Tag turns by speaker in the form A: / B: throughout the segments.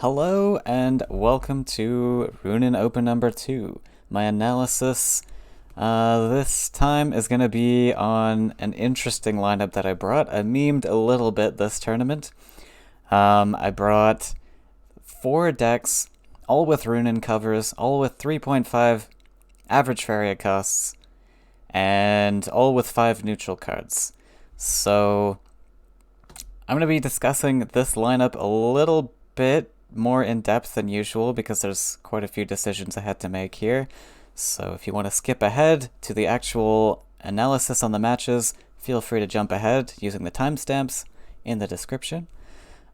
A: Hello and welcome to Ruunin Open number 2. My analysis this time is going to be on an interesting lineup that I brought. I memed a little bit this tournament. I brought 4 decks, all with Ruunin covers, all with 3.5 average Faeria costs, and all with 5 neutral cards. So I'm going to be discussing this lineup a little bit more in depth than usual because there's quite a few decisions I had to make here. So if you want to skip ahead to the actual analysis on the matches, feel free to jump ahead using the timestamps in the description.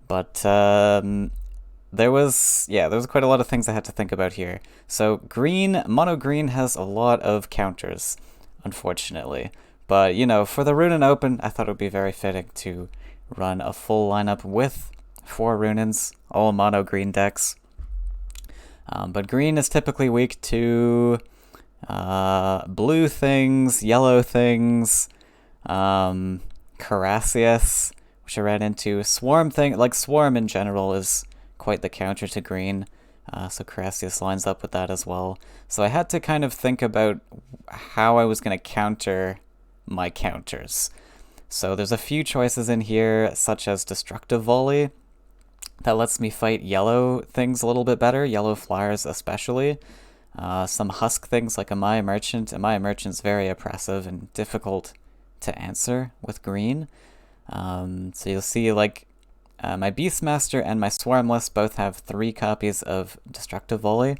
A: But there was quite a lot of things I had to think about here. So mono green has a lot of counters, unfortunately. But, you know, for the Ruunin Open, I thought it would be very fitting to run a full lineup with 4 Ruunins, all mono green decks. But green is typically weak to blue things, yellow things, Carassius, which I ran into. Swarm in general is quite the counter to green, so Carassius lines up with that as well. So I had to kind of think about how I was going to counter my counters. So there's a few choices in here, such as Destructive Volley, that lets me fight yellow things a little bit better, yellow flyers especially. Some husk things like Amoeba Merchant. Amoeba Merchant's very oppressive and difficult to answer with green. So you'll see like my Beastmaster and my Swarm list both have 3 copies of Destructive Volley.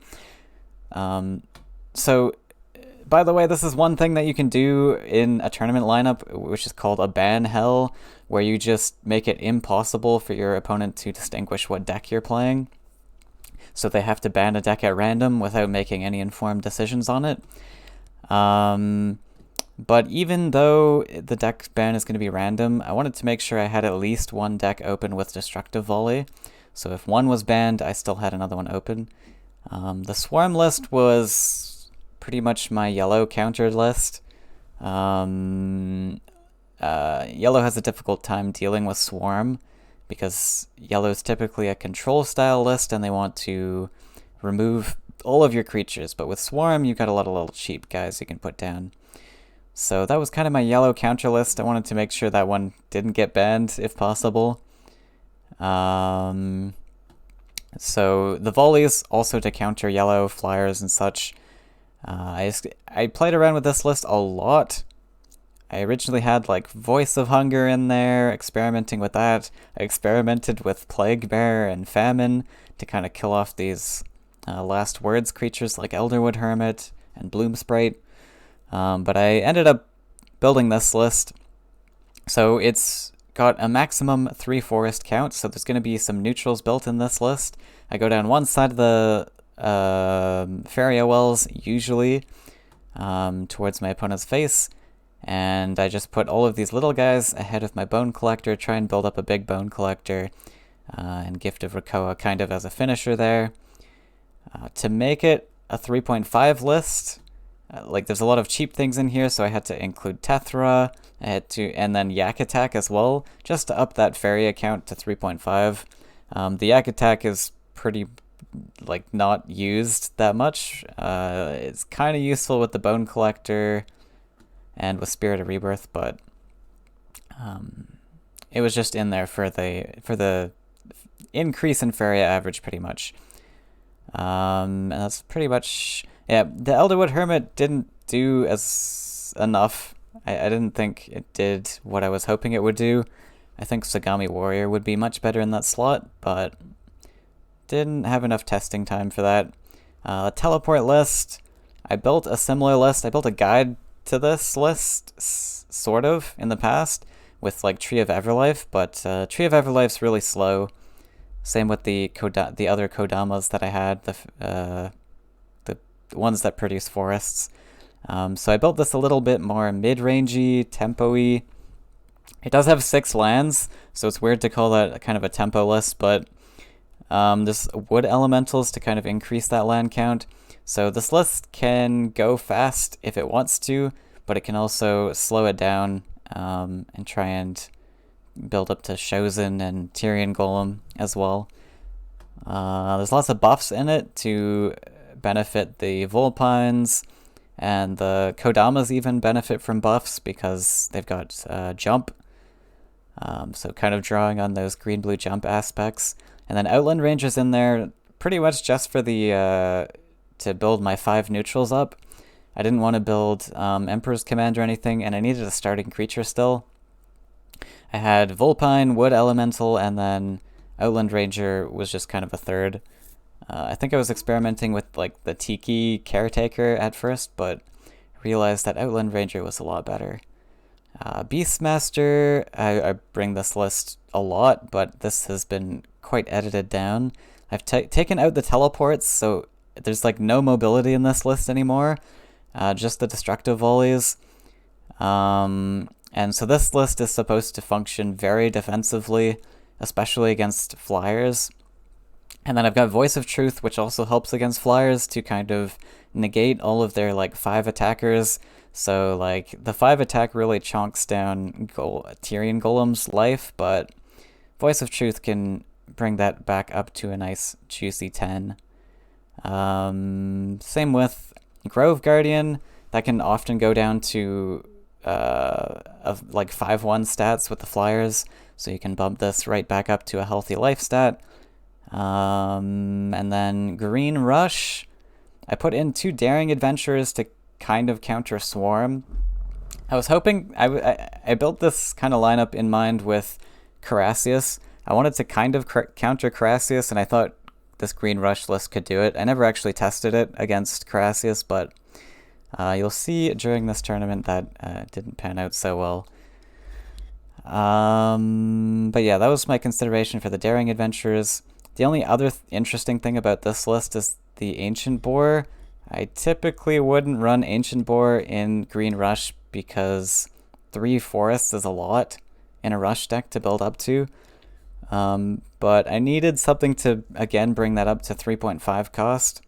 A: So by the way, this is one thing that you can do in a tournament lineup, which is called a ban hell, where you just make it impossible for your opponent to distinguish what deck you're playing. So they have to ban a deck at random without making any informed decisions on it. But even though the deck ban is going to be random, I wanted to make sure I had at least one deck open with Destructive Volley. So if one was banned, I still had another one open. The Swarm list was pretty much my yellow countered list. Yellow has a difficult time dealing with Swarm because yellow is typically a control style list and they want to remove all of your creatures, but with Swarm you got a lot of little cheap guys you can put down. So that was kind of my yellow counter list. I wanted to make sure that one didn't get banned if possible. So the volleys also to counter yellow flyers and such. I played around with this list a lot. I originally had like Voice of Hunger in there, experimenting with that. I experimented with Plague Bear and Famine to kind of kill off these last words creatures like Elderwood Hermit and Bloom Sprite. But I ended up building this list. So it's got a maximum 3 forest count, so there's going to be some neutrals built in this list. I go down one side of the Faeria wells usually towards my opponent's face, and I just put all of these little guys ahead of my Bone Collector, try and build up a big Bone Collector, and Gift of Krakoa kind of as a finisher there. To make it a 3.5 list, like there's a lot of cheap things in here, so I had to include Tethra, and then Yak Attack as well, just to up that Faeria count to 3.5. The Yak Attack is pretty not used that much. It's kind of useful with the Bone Collector and with Spirit of Rebirth, but it was just in there for the increase in Faeria average pretty much. And that's pretty much the Elderwood Hermit didn't do enough. I didn't think it did what I was hoping it would do. I think Sagami Warrior would be much better in that slot, but didn't have enough testing time for that. Teleport list. I built a similar list. I built a guide to this list, sort of, in the past, with like Tree of Everlife, but Tree of Everlife's really slow. Same with the other Kodamas that I had, the ones that produce forests. So I built this a little bit more mid-rangey, tempo-y. It does have 6 lands, so it's weird to call that kind of a tempo list, but there's wood elementals to kind of increase that land count. So this list can go fast if it wants to, but it can also slow it down and try and build up to Shozen and Tyrion Golem as well. There's lots of buffs in it to benefit the Vulpines, and the Kodamas even benefit from buffs because they've got jump. So kind of drawing on those green-blue jump aspects. And then Outland Ranger's in there pretty much just for the to build my 5 neutrals up. I didn't want to build Emperor's Command or anything, and I needed a starting creature still. I had Vulpine, Wood Elemental, and then Outland Ranger was just kind of a third. I think I was experimenting with like the Tiki Caretaker at first, but realized that Outland Ranger was a lot better. Beastmaster, I bring this list a lot, but this has been quite edited down. I've taken out the teleports, so there's like no mobility in this list anymore, just the destructive volleys. And so this list is supposed to function very defensively, especially against flyers. And then I've got Voice of Truth, which also helps against flyers to kind of negate all of their like 5 attackers. So like the 5 attack really chonks down Tyrian Golem's life, but Voice of Truth can bring that back up to a nice juicy 10. Same with Grove Guardian. That can often go down to like 5/1 stats with the flyers, so you can bump this right back up to a healthy life stat. And then Green Rush, I put in 2 Daring Adventurers to kind of counter Swarm. I was hoping, I built this kind of lineup in mind with Carassius. I wanted to kind of counter Carassius, and I thought this Green Rush list could do it. I never actually tested it against Carassius, but you'll see during this tournament that didn't pan out so well. But yeah, that was my consideration for the Daring Adventurers. The only other interesting thing about this list is the Ancient Boar. I typically wouldn't run Ancient Boar in Green Rush because 3 forests is a lot in a rush deck to build up to. But I needed something to, again, bring that up to 3.5 cost.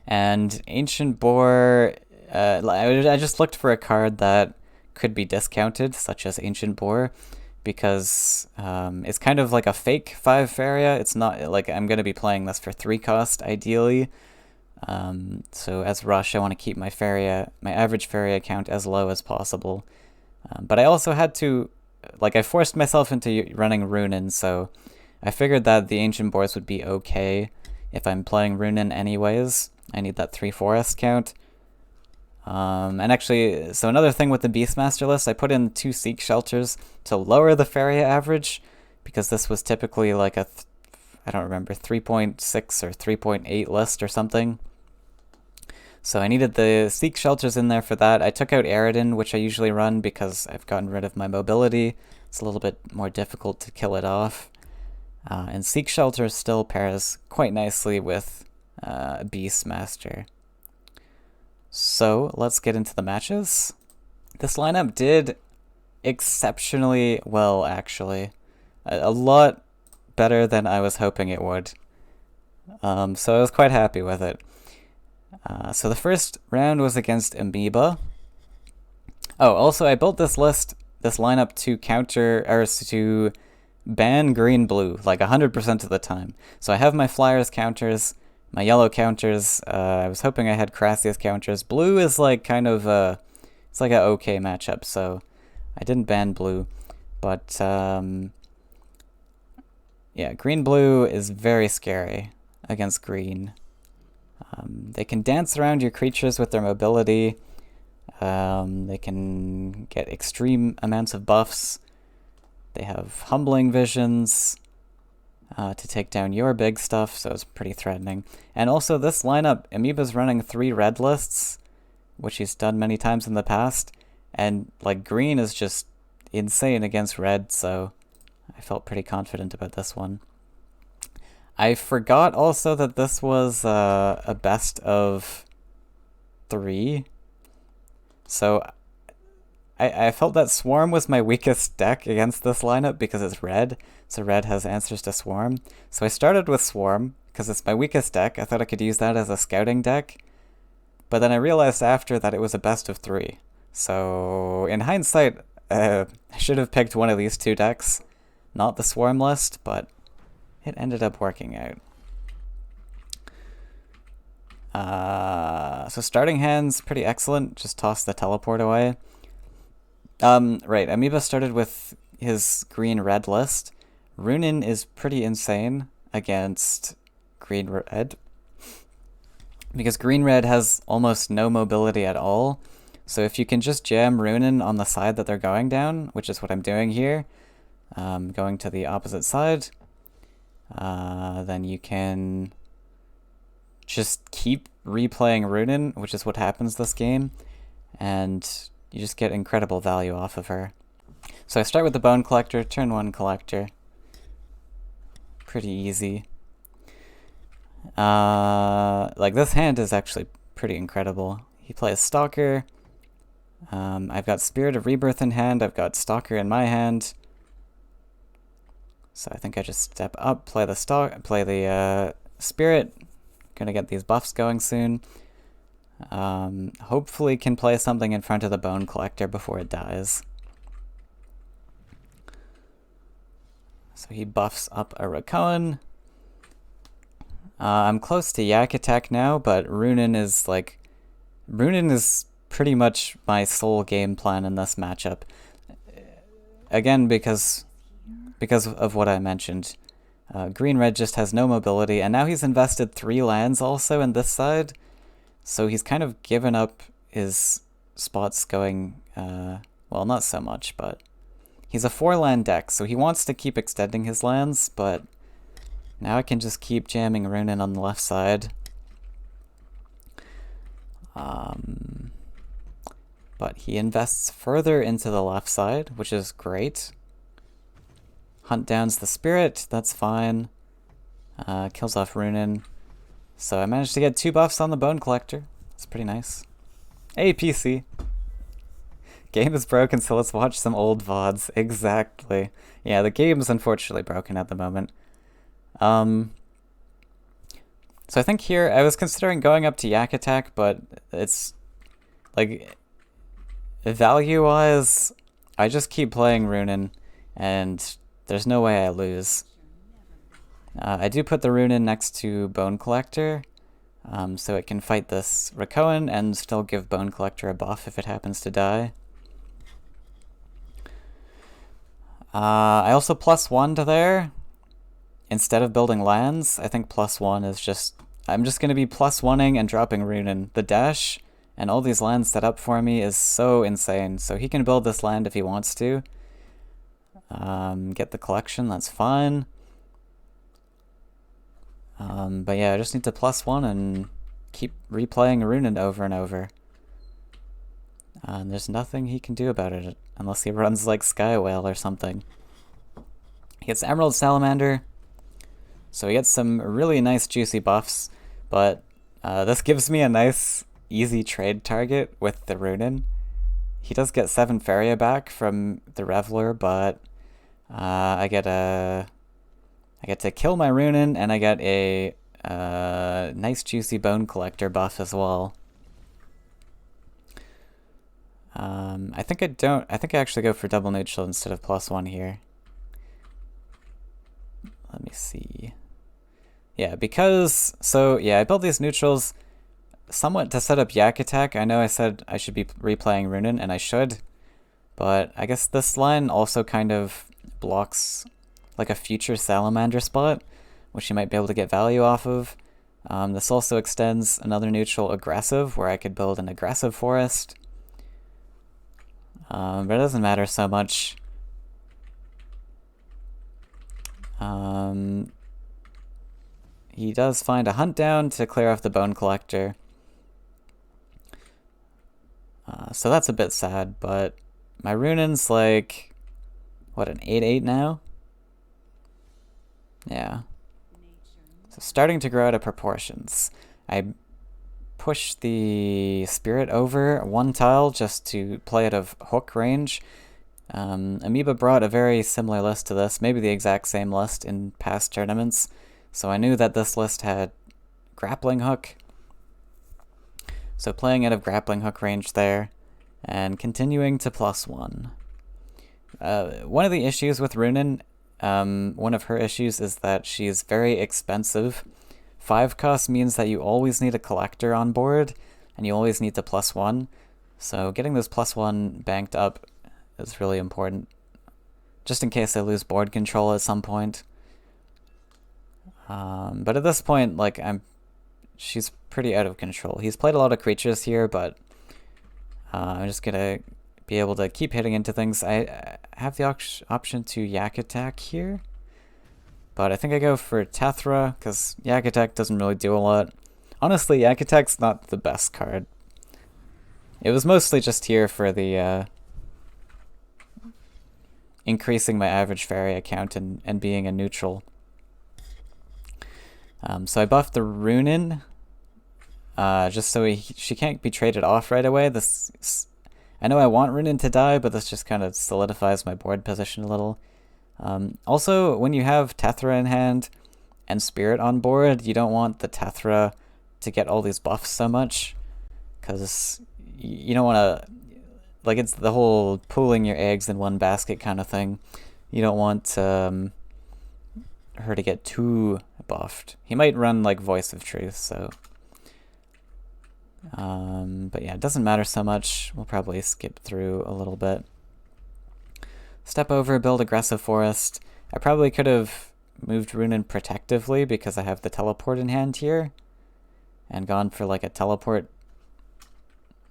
A: And Ancient Boar, I just looked for a card that could be discounted, such as Ancient Boar, because it's kind of like a fake 5 Faeria. It's not like I'm going to be playing this for 3 cost, ideally. So as Rush, I want to keep my average Faeria count as low as possible. But I also had to, like, I forced myself into running Ruunin, so I figured that the Ancient Boars would be okay if I'm playing Ruunin anyways. I need that 3 forest count. And actually, so another thing with the Beastmaster list, I put in 2 Seek Shelters to lower the Faeria average, because this was typically like a, I don't remember, 3.6 or 3.8 list or something. So I needed the Seek Shelters in there for that. I took out Aridin, which I usually run because I've gotten rid of my mobility. It's a little bit more difficult to kill it off. And Seek Shelters still pairs quite nicely with Beastmaster. So let's get into the matches. This lineup did exceptionally well, actually. A lot better than I was hoping it would. So I was quite happy with it. So the first round was against Amoeba. Oh, also I built this lineup to counter, or to ban green-blue, like 100% of the time. So I have my flyers counters, my yellow counters. I was hoping I had Carassius counters. Blue is like kind of it's like an okay matchup, so I didn't ban blue. But yeah, green-blue is very scary against green. They can dance around your creatures with their mobility. They can get extreme amounts of buffs. They have humbling visions to take down your big stuff, so it's pretty threatening. And also this lineup, Amoeba's running 3 red lists, which he's done many times in the past, and like green is just insane against red, so I felt pretty confident about this one. I forgot also that this was a best of 3. So I felt that Swarm was my weakest deck against this lineup because it's red. So red has answers to Swarm. So I started with Swarm because it's my weakest deck. I thought I could use that as a scouting deck. But then I realized after that it was a best of 3. So in hindsight, I should have picked one of these 2 decks, not the Swarm list, but it ended up working out. So starting hand's pretty excellent. Just toss the teleport away. Right, Amoeba started with his green-red list. Ruunin is pretty insane against green-red, because green-red has almost no mobility at all. So if you can just jam Ruunin on the side that they're going down, which is what I'm doing here, going to the opposite side, then you can just keep replaying Ruunin, which is what happens this game, and you just get incredible value off of her. So I start with the Bone Collector, turn 1 Collector. Pretty easy. Like, this hand is actually pretty incredible. He plays Stalker. I've got Spirit of Rebirth in hand, I've got Stalker in my hand. So I think I just step up, play the Spirit. Gonna get these buffs going soon. Hopefully can play something in front of the Bone Collector before it dies. So he buffs up a Rakoan. I'm close to Yak Attack now, but Ruunin is pretty much my sole game plan in this matchup. Again, because of what I mentioned. Green-red just has no mobility, and now he's invested 3 lands also in this side, so he's kind of given up his spots going, well, not so much, but he's a 4-land deck, so he wants to keep extending his lands, but now I can just keep jamming Ruunin on the left side. But he invests further into the left side, which is great. Hunt downs the Spirit, that's fine. Kills off Ruunin. So I managed to get 2 buffs on the Bone Collector. That's pretty nice. Hey, PC. Game is broken, so let's watch some old VODs. Exactly. Yeah, the game is unfortunately broken at the moment. So I think here, I was considering going up to Yak Attack, but it's, like, value-wise, I just keep playing Ruunin, and there's no way I lose. I do put the Ruunin next to Bone Collector, so it can fight this Rakoan and still give Bone Collector a buff if it happens to die. I also +1 to there. Instead of building lands, I think +1 is just... I'm just going to be +1ing and dropping Ruunin. The dash and all these lands set up for me is so insane, so he can build this land if he wants to. Get the collection, that's fine. But yeah, I just need to +1 and keep replaying Ruunin over and over. And there's nothing he can do about it, unless he runs like Sky Whale or something. He gets Emerald Salamander, so he gets some really nice juicy buffs, but this gives me a nice, easy trade target with the Ruunin. He does get 7 Faeria back from the Reveler, but I get to kill my Ruunin, and I get a nice juicy Bone Collector buff as well. I think I actually go for double neutral instead of +1 here. Let me see. Yeah, I built these neutrals somewhat to set up Yak Attack. I know I said I should be replaying Ruunin, and I should, but I guess this line also kind of blocks like a future Salamander spot, which you might be able to get value off of. This also extends another neutral aggressive, where I could build an aggressive forest. But it doesn't matter so much. He does find a Hunt down to clear off the Bone Collector. So that's a bit sad, but my Ruunin's like, what, an 8/8 now? Yeah. So starting to grow out of proportions. I push the Spirit over 1 tile just to play out of hook range. Amoeba brought a very similar list to this, maybe the exact same list in past tournaments, so I knew that this list had Grappling Hook. So playing out of Grappling Hook range there, and continuing to +1. One of the issues with Ruunin one of her issues is that she's very expensive. 5 cost means that you always need a collector on board, and you always need to +1. So getting this +1 banked up is really important, just in case I lose board control at some point. But at this point, like, she's pretty out of control. He's played a lot of creatures here, but I'm just gonna be able to keep hitting into things. I have the option to Yak Attack here, but I think I go for Tethra, because Yak Attack doesn't really do a lot. Honestly, Yak Attack's not the best card. It was mostly just here for the increasing my average Faeria count and being a neutral. So I buffed the Ruunin, just so she can't be traded off right away. I know I want Ruunin to die, but this just kind of solidifies my board position a little. Also, when you have Tethra in hand and Spirit on board, you don't want the Tethra to get all these buffs so much, because you don't want to, like, it's the whole pooling your eggs in one basket kind of thing. You don't want her to get too buffed. He might run like Voice of Truth, so but yeah, it doesn't matter so much. We'll probably skip through a little bit. Step over, build Aggressive Forest. I probably could have moved Ruunin protectively because I have the teleport in hand here, and gone for like a teleport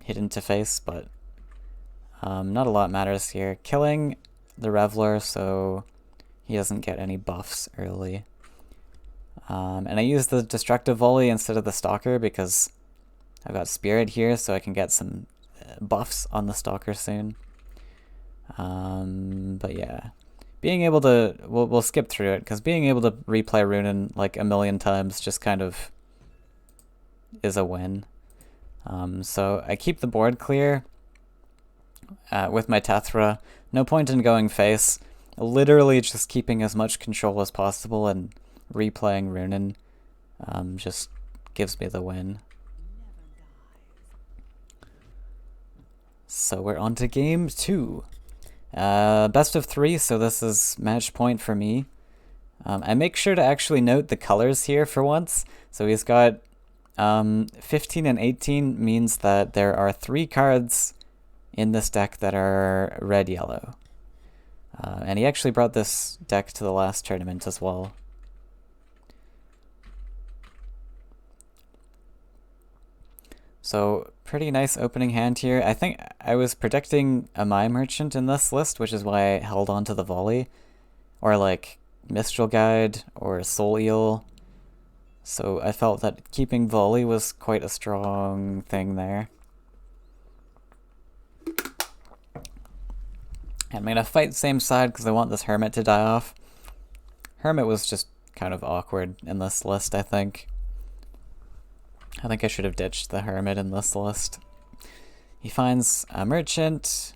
A: hit into face, but not a lot matters here. Killing the Reveler so he doesn't get any buffs early. And I use the Destructive Volley instead of the Stalker because I've got Spirit here, so I can get some buffs on the Stalker soon. But yeah, being able to, we'll skip through it, because being able to replay Ruunin like a million times just kind of is a win. So I keep the board clear with my Tethra. No point in going face. Literally just keeping as much control as possible and replaying Ruunin just gives me the win. So we're on to game 2. Best of 3, so this is match point for me. I make sure to actually note the colors here for once. So he's got 15 and 18 means that there are 3 cards in this deck that are red-yellow. And he actually brought this deck to the last tournament as well. So, pretty nice opening hand here. I think I was predicting a My Merchant in this list, which is why I held on to the Volley. Or like Mistral Guide or Soul Eel. So I felt that keeping Volley was quite a strong thing there. I'm going to fight same side because I want this Hermit to die off. Hermit was just kind of awkward in this list, I think. I think I should have ditched the Hermit in this list. He finds a Merchant.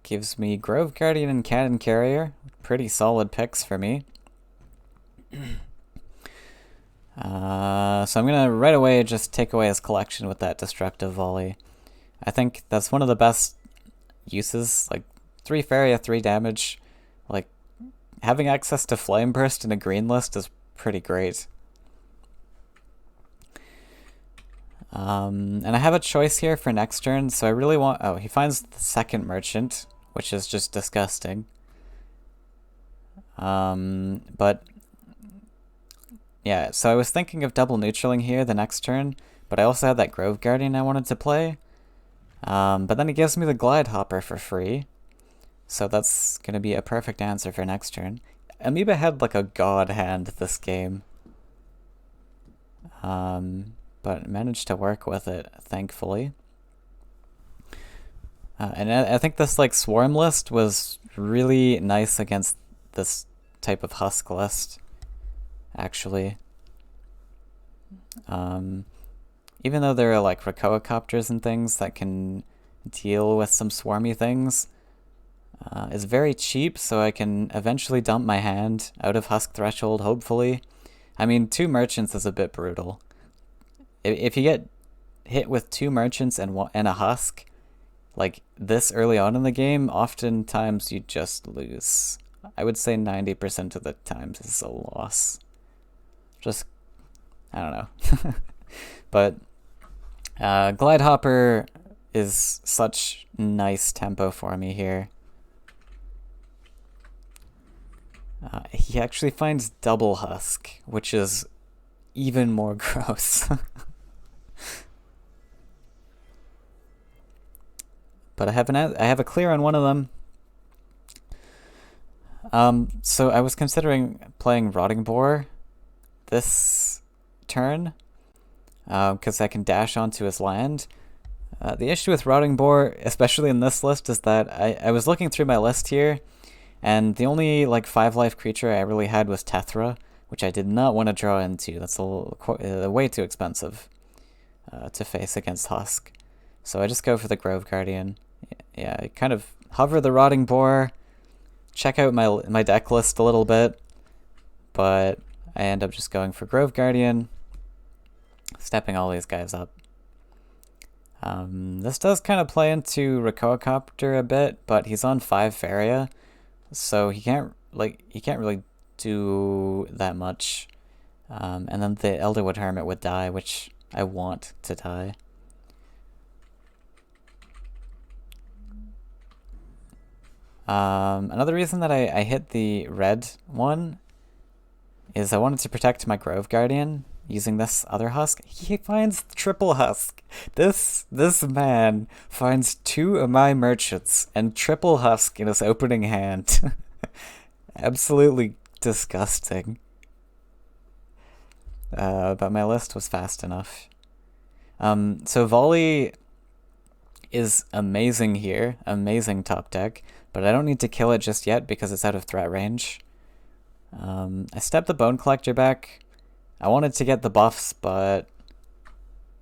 A: Gives me Grove Guardian and Cannon Carrier. Pretty solid picks for me. So I'm going to right away just take away his collection with that Destructive Volley. I think that's one of the best uses. Like, 3 Faeria, 3 damage. Like, having access to Flame Burst in a green list is pretty great. And I have a choice here for next turn, so I really want... Oh, he finds the second Merchant, which is just disgusting. But... yeah, so I was thinking of double neutraling here the next turn, but I also had that Grove Guardian I wanted to play. But then he gives me the Glide Hopper for free, so that's going to be a perfect answer for next turn. Amoeba had like a god hand this game, but managed to work with it, thankfully. And I think this like Swarm list was really nice against this type of Husk list, actually. Even though there are like Rakoacopters and things that can deal with some swarmy things, it's very cheap, so I can eventually dump my hand out of Husk Threshold, hopefully. I mean, 2 Merchants is a bit brutal. If you get hit with 2 Merchants and a Husk, like this early on in the game, oftentimes you just lose. I would say 90% of the times is a loss. Just, I don't know. But Glide Hopper is such nice tempo for me here. He actually finds Double Husk, which is even more gross. But I have a clear on one of them. So I was considering playing Rotting Boar this turn, because I can dash onto his land. The issue with Rotting Boar, especially in this list, is that I was looking through my list here, and the only like 5-life creature I really had was Tethra, which I did not want to draw into. That's way too expensive to face against Husk. So I just go for the Grove Guardian. Yeah, I kind of hover the Rotting Boar, check out my deck list a little bit, but I end up just going for Grove Guardian, stepping all these guys up. This does kind of play into Rakocopter a bit, but he's on 5 Faeria, so he can't really do that much. And then the Elderwood Hermit would die, which I want to die. Another reason that I hit the red one is I wanted to protect my Grove Guardian using this other Husk. He finds Triple Husk. This man finds 2 of my merchants and Triple Husk in his opening hand. Absolutely disgusting. But my list was fast enough. So Volley is amazing here, amazing top deck, but I don't need to kill it just yet because it's out of threat range. I stepped the Bone Collector back. I wanted to get the buffs, but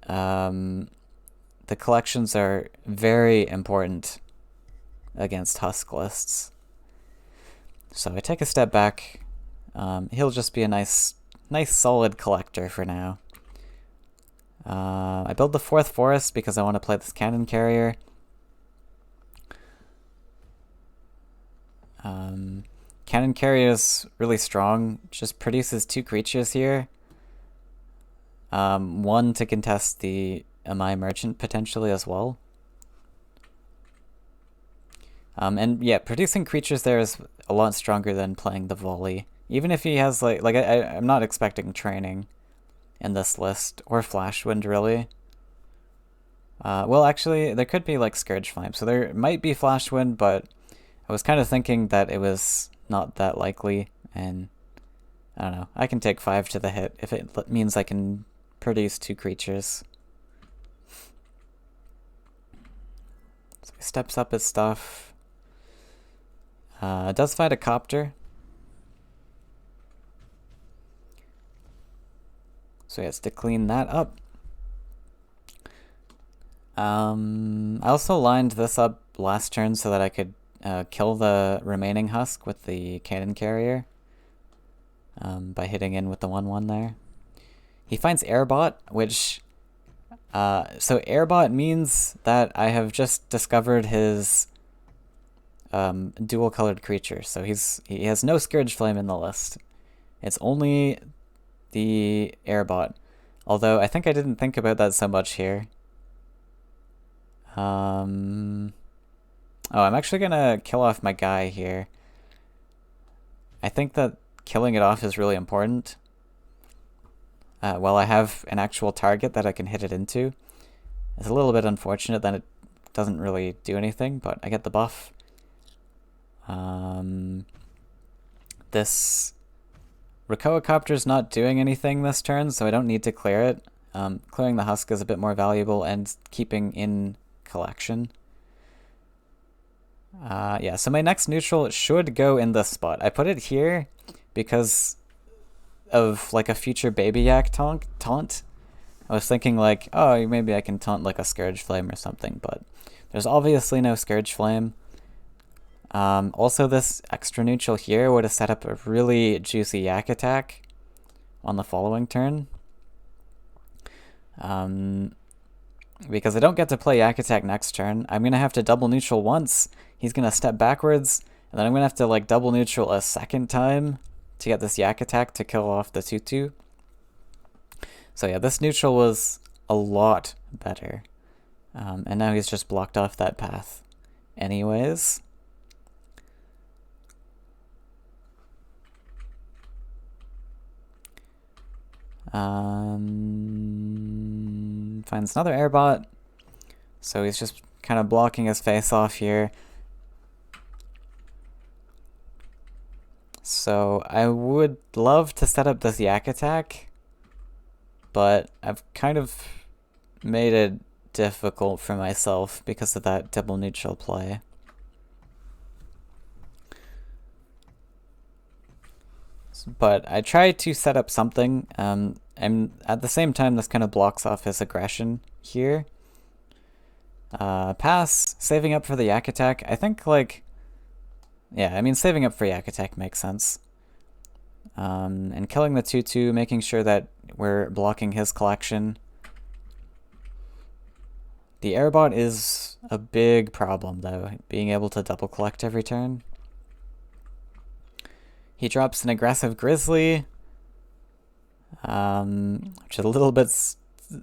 A: the collections are very important against Husk lists. So I take a step back. He'll just be a nice solid collector for now. I build the 4th Forest because I want to play this Cannon Carrier. Cannon Carrier is really strong, just produces 2 creatures here. 1 to contest the Amai Merchant potentially as well. And yeah, producing creatures there is a lot stronger than playing the Volley. Even if he has I'm not expecting training in this list, or Flashwind really. Well, actually, there could be like Scourge Flame, so there might be Flashwind, but I was kind of thinking that it was not that likely, and I don't know. I can take 5 to the hit if it means I can produce 2 creatures. So he steps up his stuff. Does fight a Copter. So he has to clean that up. I also lined this up last turn so that I could kill the remaining Husk with the Cannon Carrier by hitting in with the 1/1 there. He finds Airbot, which... so Airbot means that I have just discovered his dual-colored creature. So he has no Scourge Flame in the list. It's only the Airbot. Although I think I didn't think about that so much here. Oh, I'm actually gonna kill off my guy here. I think that killing it off is really important. While I have an actual target that I can hit it into. It's a little bit unfortunate that it doesn't really do anything, but I get the buff. This Rakocopter's not doing anything this turn, so I don't need to clear it. Clearing the Husk is a bit more valuable and keeping in collection. Yeah, so my next neutral should go in this spot. I put it here because of like a future Baby Yak taunt. I was thinking like, oh, maybe I can taunt like a Scourge Flame or something, but there's obviously no Scourge Flame. Also, this extra neutral here would have set up a really juicy Yak attack on the following turn. because I don't get to play Yak Attack next turn, I'm going to have to double neutral once. He's going to step backwards, and then I'm going to have to like double neutral a second time to get this Yak Attack to kill off the 2/2. So yeah, this neutral was a lot better. And now he's just blocked off that path. Anyways. Finds another airbot. So he's just kind of blocking his face off here. So I would love to set up this Yak Attack, but I've kind of made it difficult for myself because of that double neutral play. But I tried to set up something, and at the same time this kind of blocks off his aggression here. Pass, saving up for the Yak Attack. I think like, yeah, I mean saving up for Yak Attack makes sense. And killing the 2/2, making sure that we're blocking his collection. The airbot is a big problem though, being able to double collect every turn. He drops an aggressive Grizzly, which is a little bit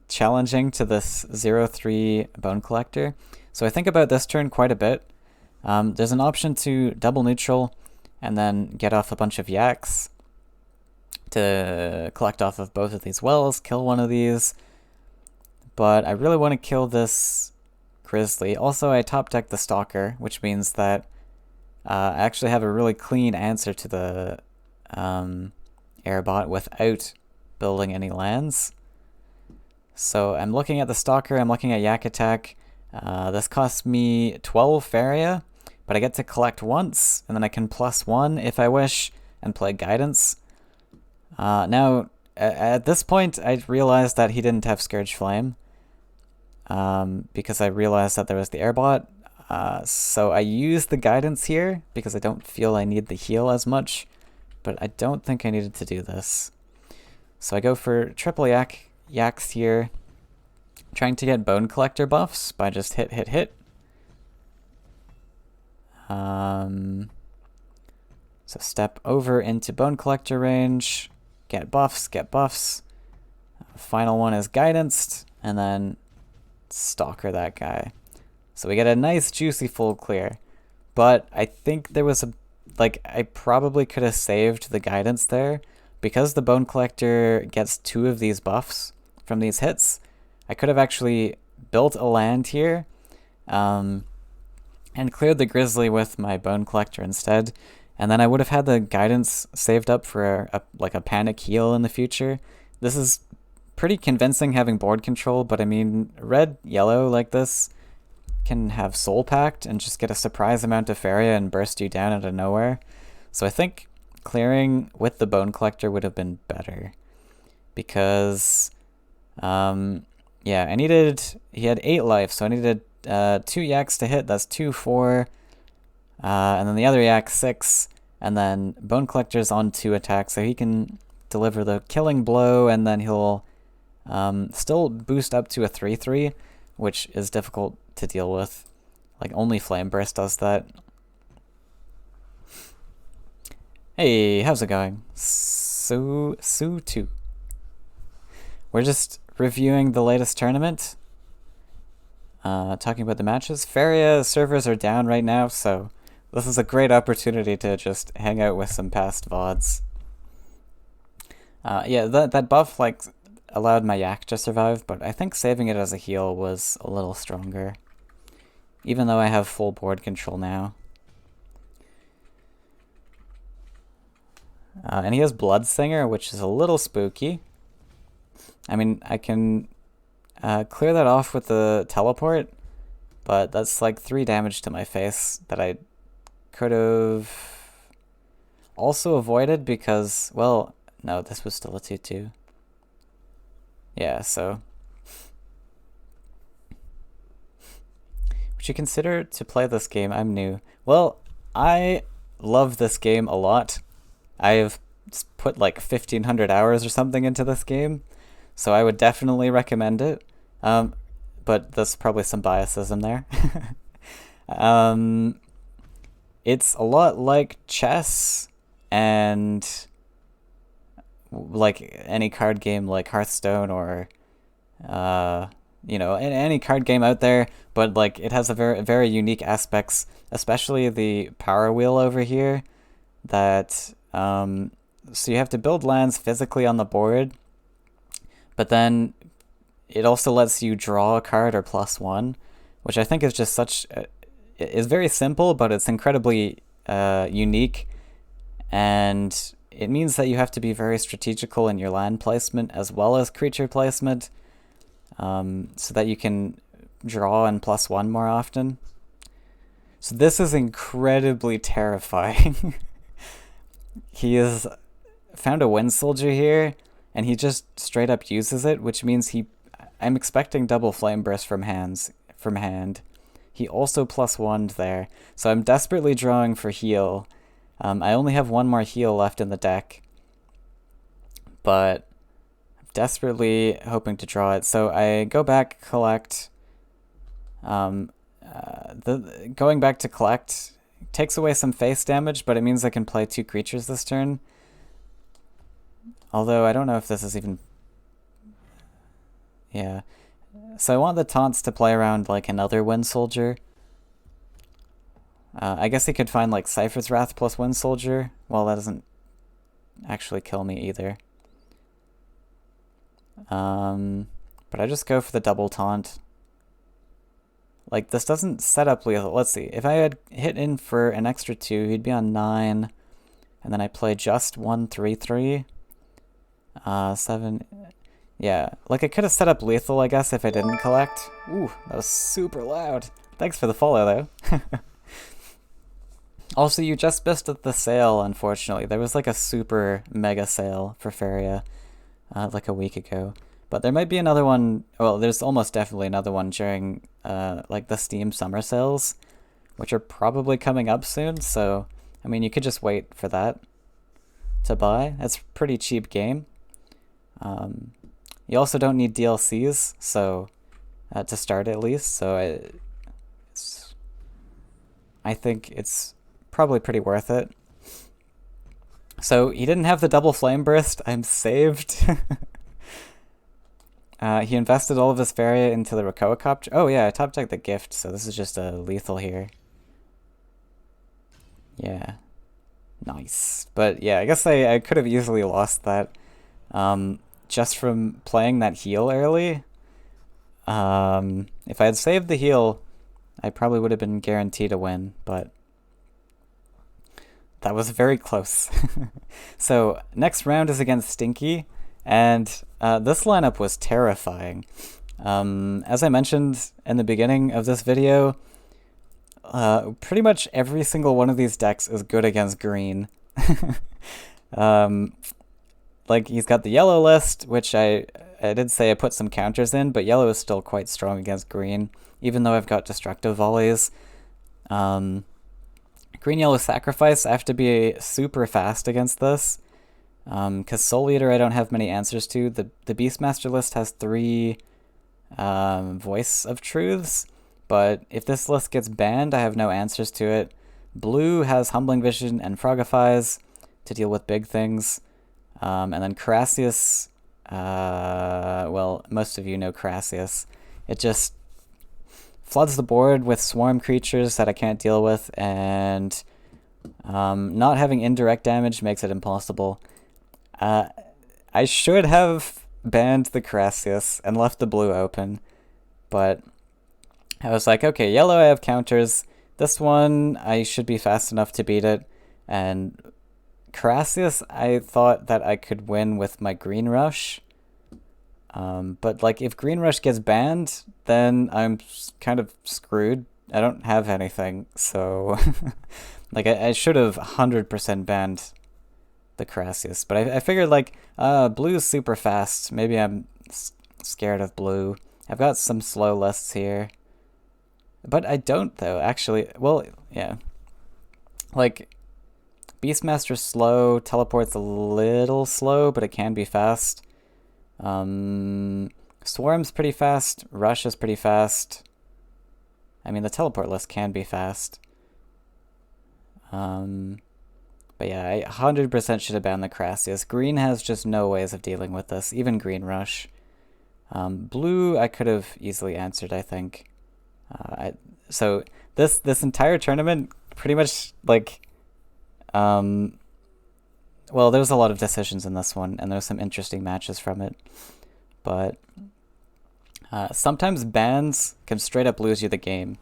A: challenging to this 0/3 Bone Collector. So I think about this turn quite a bit. There's an option to double neutral and then get off a bunch of Yaks to collect off of both of these wells, kill one of these. But I really want to kill this Grizzly. Also, I top deck the Stalker, which means that I actually have a really clean answer to the airbot without building any lands. So I'm looking at the Stalker, I'm looking at Yak Attack. This costs me 12 Faeria, but I get to collect once, and then I can +1 if I wish, and play Guidance. Now, at this point, I realized that he didn't have Scourge Flame, because I realized that there was the airbot. So I use the Guidance here because I don't feel I need the heal as much, but I don't think I needed to do this. So I go for triple Yaks here, trying to get Bone Collector buffs by just hit. So step over into Bone Collector range, get buffs. Final one is Guidanced, and then Stalker that guy. So we get a nice juicy full clear, but I think there was I probably could have saved the Guidance there, because the Bone Collector gets 2 of these buffs from these hits. I could have actually built a land here, and cleared the Grizzly with my Bone Collector instead, and then I would have had the Guidance saved up for a panic heal in the future. This is pretty convincing having board control, but I mean, red-yellow like this can have Soul Pact and just get a surprise amount of Faeria and burst you down out of nowhere. So I think clearing with the Bone Collector would have been better, because yeah, he had 8 life, so I needed 2 Yaks to hit. That's 2, 4, and then the other Yak 6, and then Bone Collector's on 2 attacks, so he can deliver the killing blow, and then he'll still boost up to a 3/3, which is difficult to deal with. Like, only Flame Burst does that. Hey, how's it going? Su2. We're just reviewing the latest tournament. Talking about the matches. Faeria servers are down right now, so this is a great opportunity to just hang out with some past VODs. Yeah, that buff, allowed my Yak to survive, but I think saving it as a heal was a little stronger, even though I have full board control now. And he has Bloodsinger, which is a little spooky. I mean, I can clear that off with the teleport, but that's like 3 damage to my face that I could have also avoided because, well, no, this was still a 2/2. Yeah, so would you consider to play this game? I'm new. Well, I love this game a lot. I have put like 1,500 hours or something into this game, so I would definitely recommend it. but there's probably some biasism there. It's a lot like chess and like any card game like Hearthstone or any card game out there, but like it has a very unique aspects, especially the power wheel over here that so you have to build lands physically on the board, but then it also lets you draw a card or +1, which I think is just is very simple, but it's incredibly unique, and it means that you have to be very strategical in your land placement as well as creature placement, so that you can draw and +1 more often. So this is incredibly terrifying. He has found a Wind Soldier here, and he just straight up uses it, which means I'm expecting double Flame Burst from hand. He also +1'd there, so I'm desperately drawing for heal. I only have one more heal left in the deck, but I'm desperately hoping to draw it. So I go back, collect. Going back to collect takes away some face damage, but it means I can play 2 creatures this turn. Although I don't know if this is even... Yeah. So I want the taunts to play around like another Wind Soldier. I guess he could find like Cypher's Wrath plus Wind Soldier. Well, that doesn't actually kill me either. But I just go for the double taunt. Like, this doesn't set up lethal. Let's see. If I had hit in for an extra 2, he'd be on 9. And then I play just 1, 3, 3. 7. Yeah. Like, I could have set up lethal, I guess, if I didn't collect. Ooh, that was super loud. Thanks for the follow, though. Also, you just missed the sale, unfortunately. There was, like, a super mega sale for Faeria, like a week ago. But there might be another one. Well, there's almost definitely another one during like the Steam summer sales, which are probably coming up soon. So, I mean, you could just wait for that to buy. It's a pretty cheap game. You also don't need DLCs, so to start at least. So I think it's probably pretty worth it. So he didn't have the double flame burst. I'm saved. He invested all of his Faeria into the Rakoa Copter. Oh yeah, I top decked the gift, so this is just a lethal here. Yeah. Nice. But yeah, I guess I could have easily lost that just from playing that heal early. If I had saved the heal, I probably would have been guaranteed a win, but that was very close. So next round is against Stinky. And this lineup was terrifying. As I mentioned in the beginning of this video, pretty much every single one of these decks is good against green. Like, he's got the yellow list, which I did say I put some counters in, but yellow is still quite strong against green, even though I've got destructive volleys. Green-yellow sacrifice, I have to be super fast against this. Because Soul Eater I don't have many answers to. The Beastmaster list has 3 Voice of Truths, but if this list gets banned, I have no answers to it. Blue has Humbling Vision and Frogifies to deal with big things. And then Carassius, well, most of you know Carassius. It just floods the board with swarm creatures that I can't deal with, and not having indirect damage makes it impossible. I should have banned the Carassius and left the blue open, but I was like, okay, yellow I have counters. This one I should be fast enough to beat it, and Carassius I thought that I could win with my Green Rush. But like, if Green Rush gets banned, then I'm kind of screwed. I don't have anything, so like I should have 100% banned the Carassius, but I figured like blue's super fast. Maybe I'm scared of blue. I've got some slow lists here, but I don't though actually. Well, yeah, like Beastmaster's slow, teleport's a little slow, but it can be fast. Swarm's pretty fast. Rush is pretty fast. I mean, the teleport list can be fast. But yeah, I 100% should have banned the Crassius. Green has just no ways of dealing with this, even Green Rush. Blue, I could have easily answered, I think. So this entire tournament, pretty much, like, well, there was a lot of decisions in this one, and there was some interesting matches from it. But sometimes bans can straight up lose you the game.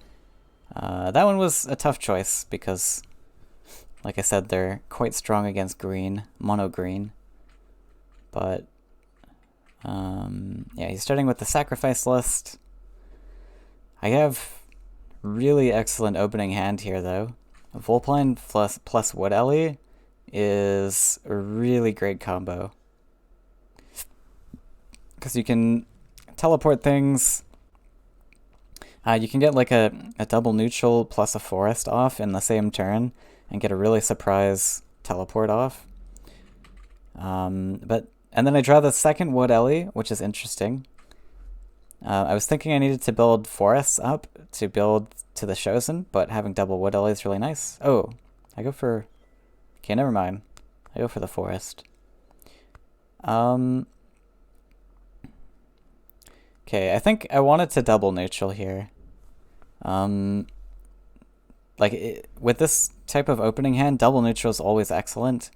A: That one was a tough choice because, like I said, they're quite strong against green, mono green. But yeah, he's starting with the sacrifice list. I have really excellent opening hand here, though. Volpine plus Wood Ellie is a really great combo. Because you can teleport things. You can get like a double neutral plus a forest off in the same turn and get a really surprise teleport off. And then I draw the second Wood Ellie, which is interesting. I was thinking I needed to build forests up to build to the Chosen, but having double Wood Ellie is really nice. Oh, I go for... Okay, never mind. I go for the forest. Okay, I think I wanted to double neutral here. With this type of opening hand, double neutral is always excellent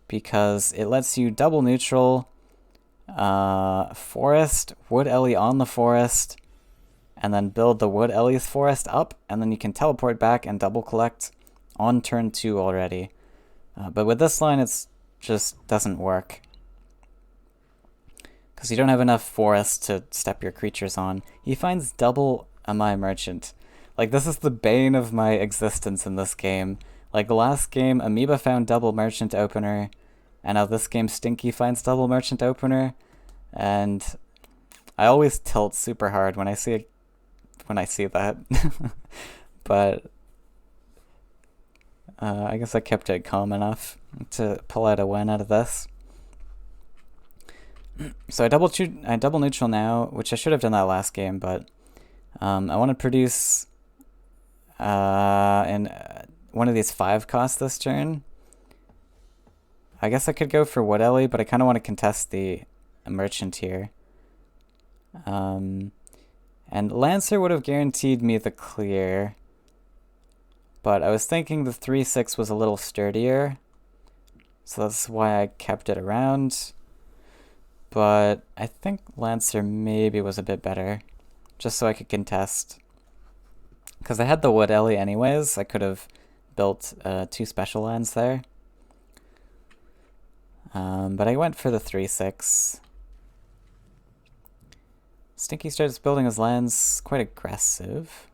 A: because it lets you double neutral, forest, Wood Ellie on the forest, and then build the Wood Ellie's forest up, and then you can teleport back and double collect on turn 2 already. But with this line, it's just doesn't work because you don't have enough forest to step your creatures on. He finds double Amai Merchant. Like, this is the bane of my existence in this game. Like, the last game, Amoeba found double Merchant Opener, and now this game, Stinky finds double Merchant Opener, and I always tilt super hard when I see that. But I guess I kept it calm enough to pull out a win out of this. So I double neutral now, which I should have done that last game, but I want to produce in one of these 5 costs this turn. I guess I could go for Wood Ellie, but I kind of want to contest the merchant here. And Lancer would have guaranteed me the clear, but I was thinking the 3/6 was a little sturdier, so that's why I kept it around. But I think Lancer maybe was a bit better, just so I could contest. Because I had the Wood Ellie anyways, I could have built 2 special lands there. But I went for the 3/6. Stinky starts building his lands quite aggressive.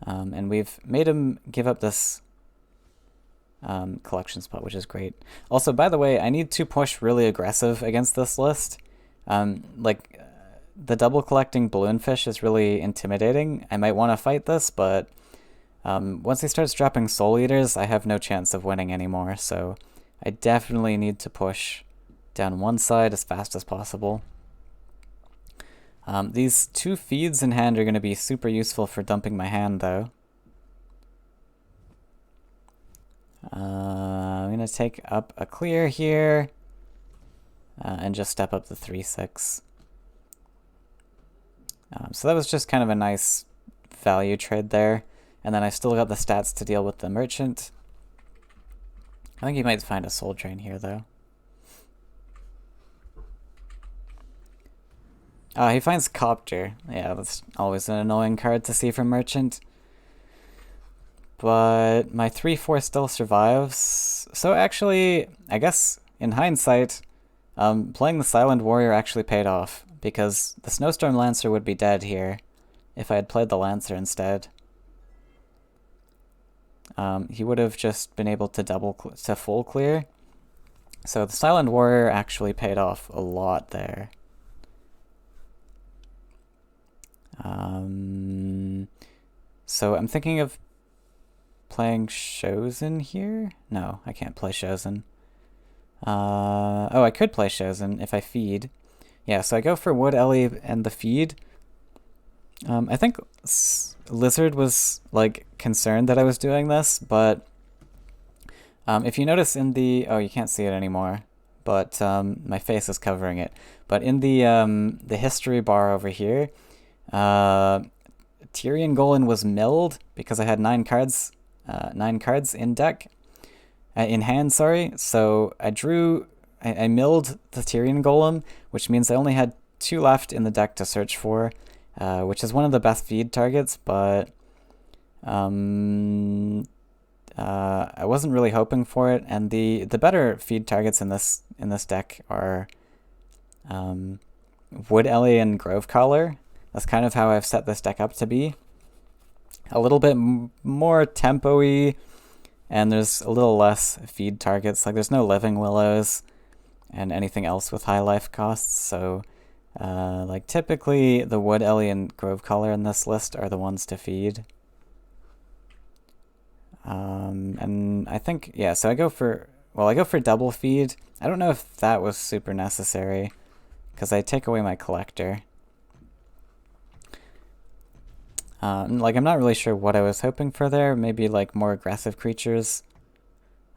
A: And we've made him give up this collection spot, which is great. Also, by the way, I need to push really aggressive against this list. The double collecting balloonfish is really intimidating. I might want to fight this, but once he starts dropping Soul Eaters, I have no chance of winning anymore, so I definitely need to push down one side as fast as possible. These 2 feeds in hand are going to be super useful for dumping my hand, though. I'm going to take up a clear here and just step up the 3/6. So that was just kind of a nice value trade there. And then I still got the stats to deal with the merchant. I think he might find a soul drain here, though. He finds Copter. Yeah, that's always an annoying card to see from merchant. But my 3/4 still survives. So actually, I guess in hindsight, playing the Silent Warrior actually paid off, because the Snowstorm Lancer would be dead here if I had played the Lancer instead. He would have just been able to full clear. So the Silent Warrior actually paid off a lot there. So I'm thinking of playing Chosen here? No, I can't play Chosen. Oh, I could play Chosen if I feed. Yeah, so I go for Wood Ellie and the feed. I think Lizard was like concerned that I was doing this, but if you notice in the you can't see it anymore, but my face is covering it. But in the history bar over here, Tyrion Golem was milled because I had 9 cards in deck, in hand. Sorry. So I milled the Tyrion Golem, which means I only had 2 left in the deck to search for, which is one of the best feed targets, but I wasn't really hoping for it, and the better feed targets in this deck are Wood Ellie and Grove Collar. That's kind of how I've set this deck up to be. A little bit more tempo-y, and there's a little less feed targets. Like there's no Living Willows and anything else with high life costs, so like typically the Wood Ellie and Grove Collar in this list are the ones to feed. And I think, yeah, so I go for double feed. I don't know if that was super necessary, because I take away my collector. Like, I'm not really sure what I was hoping for there. Maybe, like, more aggressive creatures.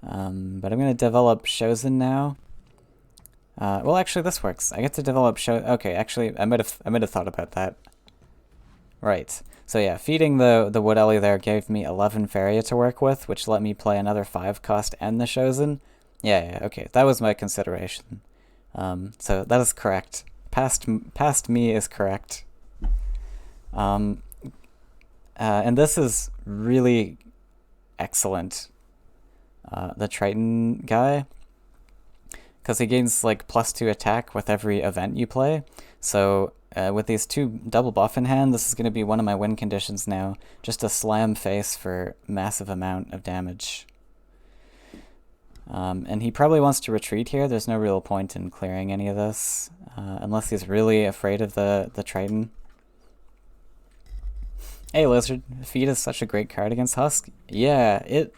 A: But I'm going to develop Chosen now. Well, actually, this works. I get to develop Okay, actually, I might have thought about that. Right. So yeah, feeding the Wood Ellie there gave me 11 Faeria to work with, which let me play another 5 cost and the Chosen. Yeah, okay, that was my consideration. So that is correct. Past me is correct. And this is really excellent. The Triton guy, because he gains like +2 attack with every event you play. So with these 2 double buff in hand, this is going to be one of my win conditions now. Just a slam face for massive amount of damage. And he probably wants to retreat here. There's no real point in clearing any of this, unless he's really afraid of the Triton. Hey Lizard, Feed is such a great card against Husk. Yeah, it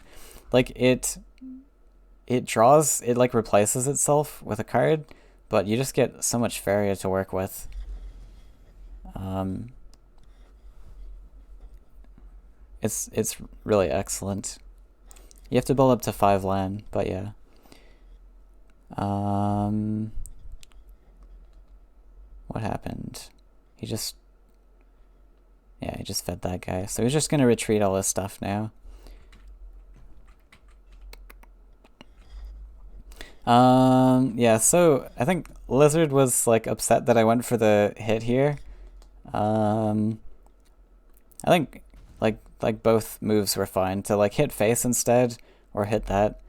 A: draws, it like replaces itself with a card, but you just get so much Faeria to work with. It's really excellent. You have to build up to 5 land, but yeah. What happened? He just fed that guy. So he's just gonna retreat all his stuff now. Yeah, so I think Lizard was like upset that I went for the hit here. I think like both moves were fine. To like hit face instead or hit that.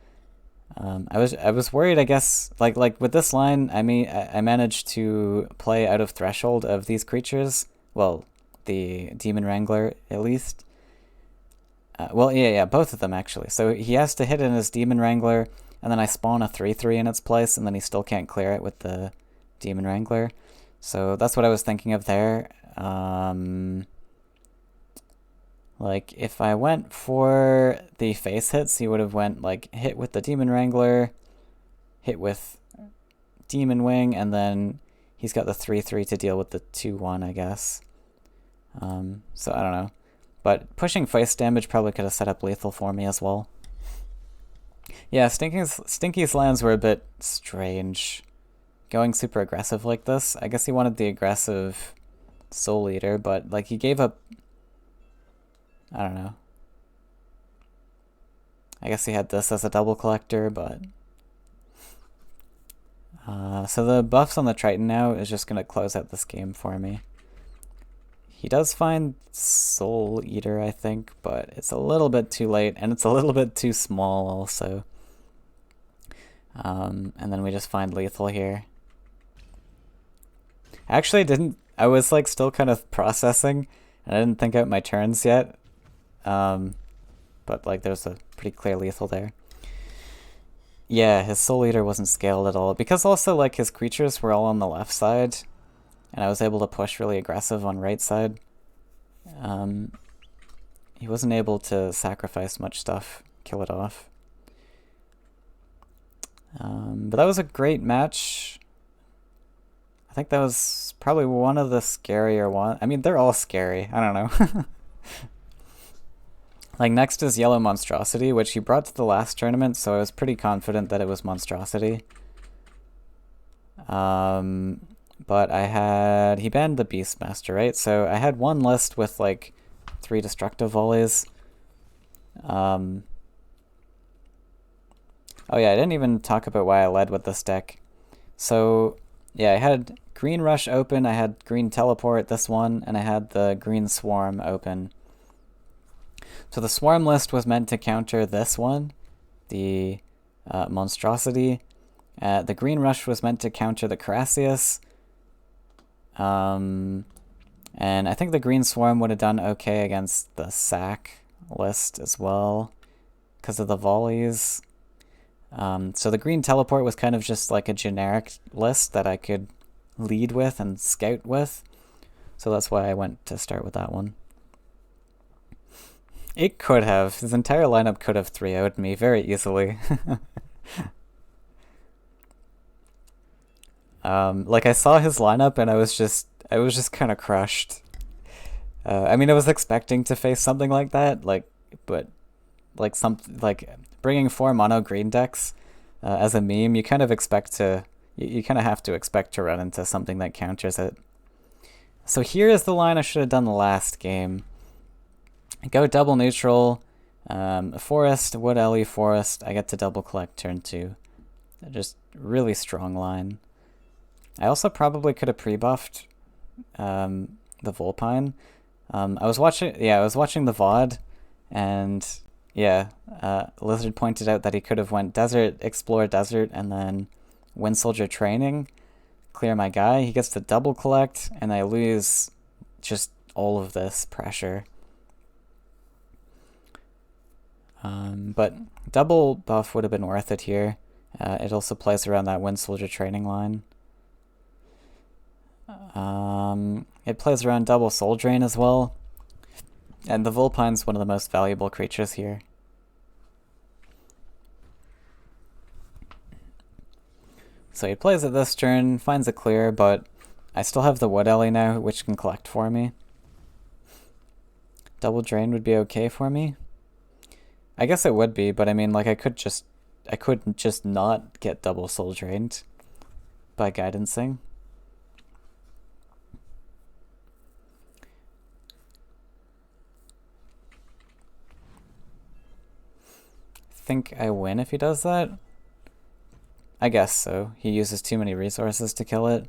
A: I was worried, I guess, like with this line, I managed to play out of threshold of these creatures. Well, the Demon Wrangler at least. Well, yeah, both of them actually. So he has to hit in his Demon Wrangler, and then I spawn a 3/3 in its place, and then he still can't clear it with the Demon Wrangler. So that's what I was thinking of there. Like, if I went for the face hits, he would have went, like, hit with the Demon Wrangler, hit with Demon Wing, and then he's got the 3/3 to deal with the 2/1, I guess. So I don't know. But pushing face damage probably could have set up lethal for me as well. Yeah, Stinky's lands were a bit strange. Going super aggressive like this. I guess he wanted the aggressive Soul Eater, but like he gave up... I don't know. I guess he had this as a double collector, but... so the buffs on the Triton now is just going to close out this game for me. He does find Soul Eater, I think, but it's a little bit too late, and it's a little bit too small also. And then we just find lethal here. Actually, I was like still kind of processing, and I didn't think out my turns yet. But like there's a pretty clear lethal there. Yeah, his Soul Eater wasn't scaled at all, because also like his creatures were all on the left side, and I was able to push really aggressive on right side. He wasn't able to sacrifice much stuff, kill it off. But that was a great match. I think that was probably one of the scarier ones. I mean, they're all scary. I don't know. Like, next is Yellow Monstrosity, which he brought to the last tournament, so I was pretty confident that it was Monstrosity. But he banned the Beastmaster, right? So I had one list with, like, 3 destructive volleys. Oh yeah, I didn't even talk about why I led with this deck. So, yeah, I had Green Rush open, I had Green Teleport, this one, and I had the Green Swarm open. So the Swarm list was meant to counter this one, the Monstrosity. The Green Rush was meant to counter the Carassius. And I think the Green Swarm would have done okay against the Sack list as well, because of the volleys. So the Green Teleport was kind of just like a generic list that I could lead with and scout with. So that's why I went to start with that one. It could have. His entire lineup could have 3-0'd me very easily. Like, I saw his lineup and I was just kind of crushed. I mean, I was expecting to face something like that, but bringing 4 mono green decks as a meme, you kind of expect to, you kind of have to expect to run into something that counters it. So here is the line I should have done the last game. Go double neutral, forest, wood alley, forest. I get to double collect turn 2. Just really strong line. I also probably could have pre-buffed the Vulpine. I was watching the VOD, and yeah, Lizard pointed out that he could have went desert, explore desert, and then Wind Soldier training, clear my guy. He gets to double collect, and I lose just all of this pressure. But double buff would have been worth it here. It also plays around that Wind Soldier training line. It plays around double Soul Drain as well. And the Vulpine's one of the most valuable creatures here. So he plays it this turn, finds a clear, but I still have the Wood Ellie now, which can collect for me. Double Drain would be okay for me. I guess it would be, but I mean, like, I couldn't just not get double Soul Drained by Guidancing. Think I win if he does that? I guess so. He uses too many resources to kill it.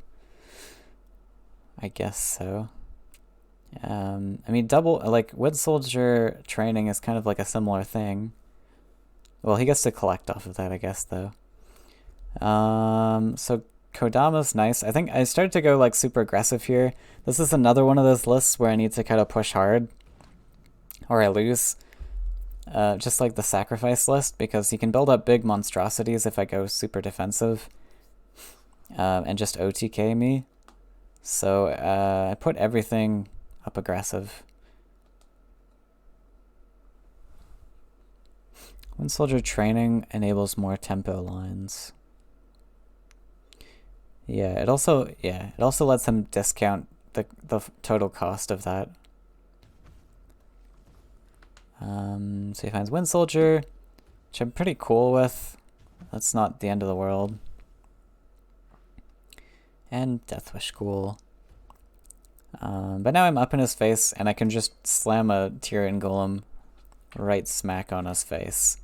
A: I guess so. I mean, Wind Soldier training is kind of like a similar thing. Well, he gets to collect off of that, I guess, though. So Kodama's nice. I think I started to go, like, super aggressive here. This is another one of those lists where I need to kind of push hard, or I lose. Just like the Sacrifice list, because he can build up big monstrosities if I go super defensive, and just OTK me. So I put everything up aggressive. Wind Soldier training enables more tempo lines. Yeah, it also lets him discount the total cost of that. So he finds Wind Soldier, which I'm pretty cool with. That's not the end of the world. And Deathwish Ghoul. But now I'm up in his face, and I can just slam a Tyrian Golem right smack on his face.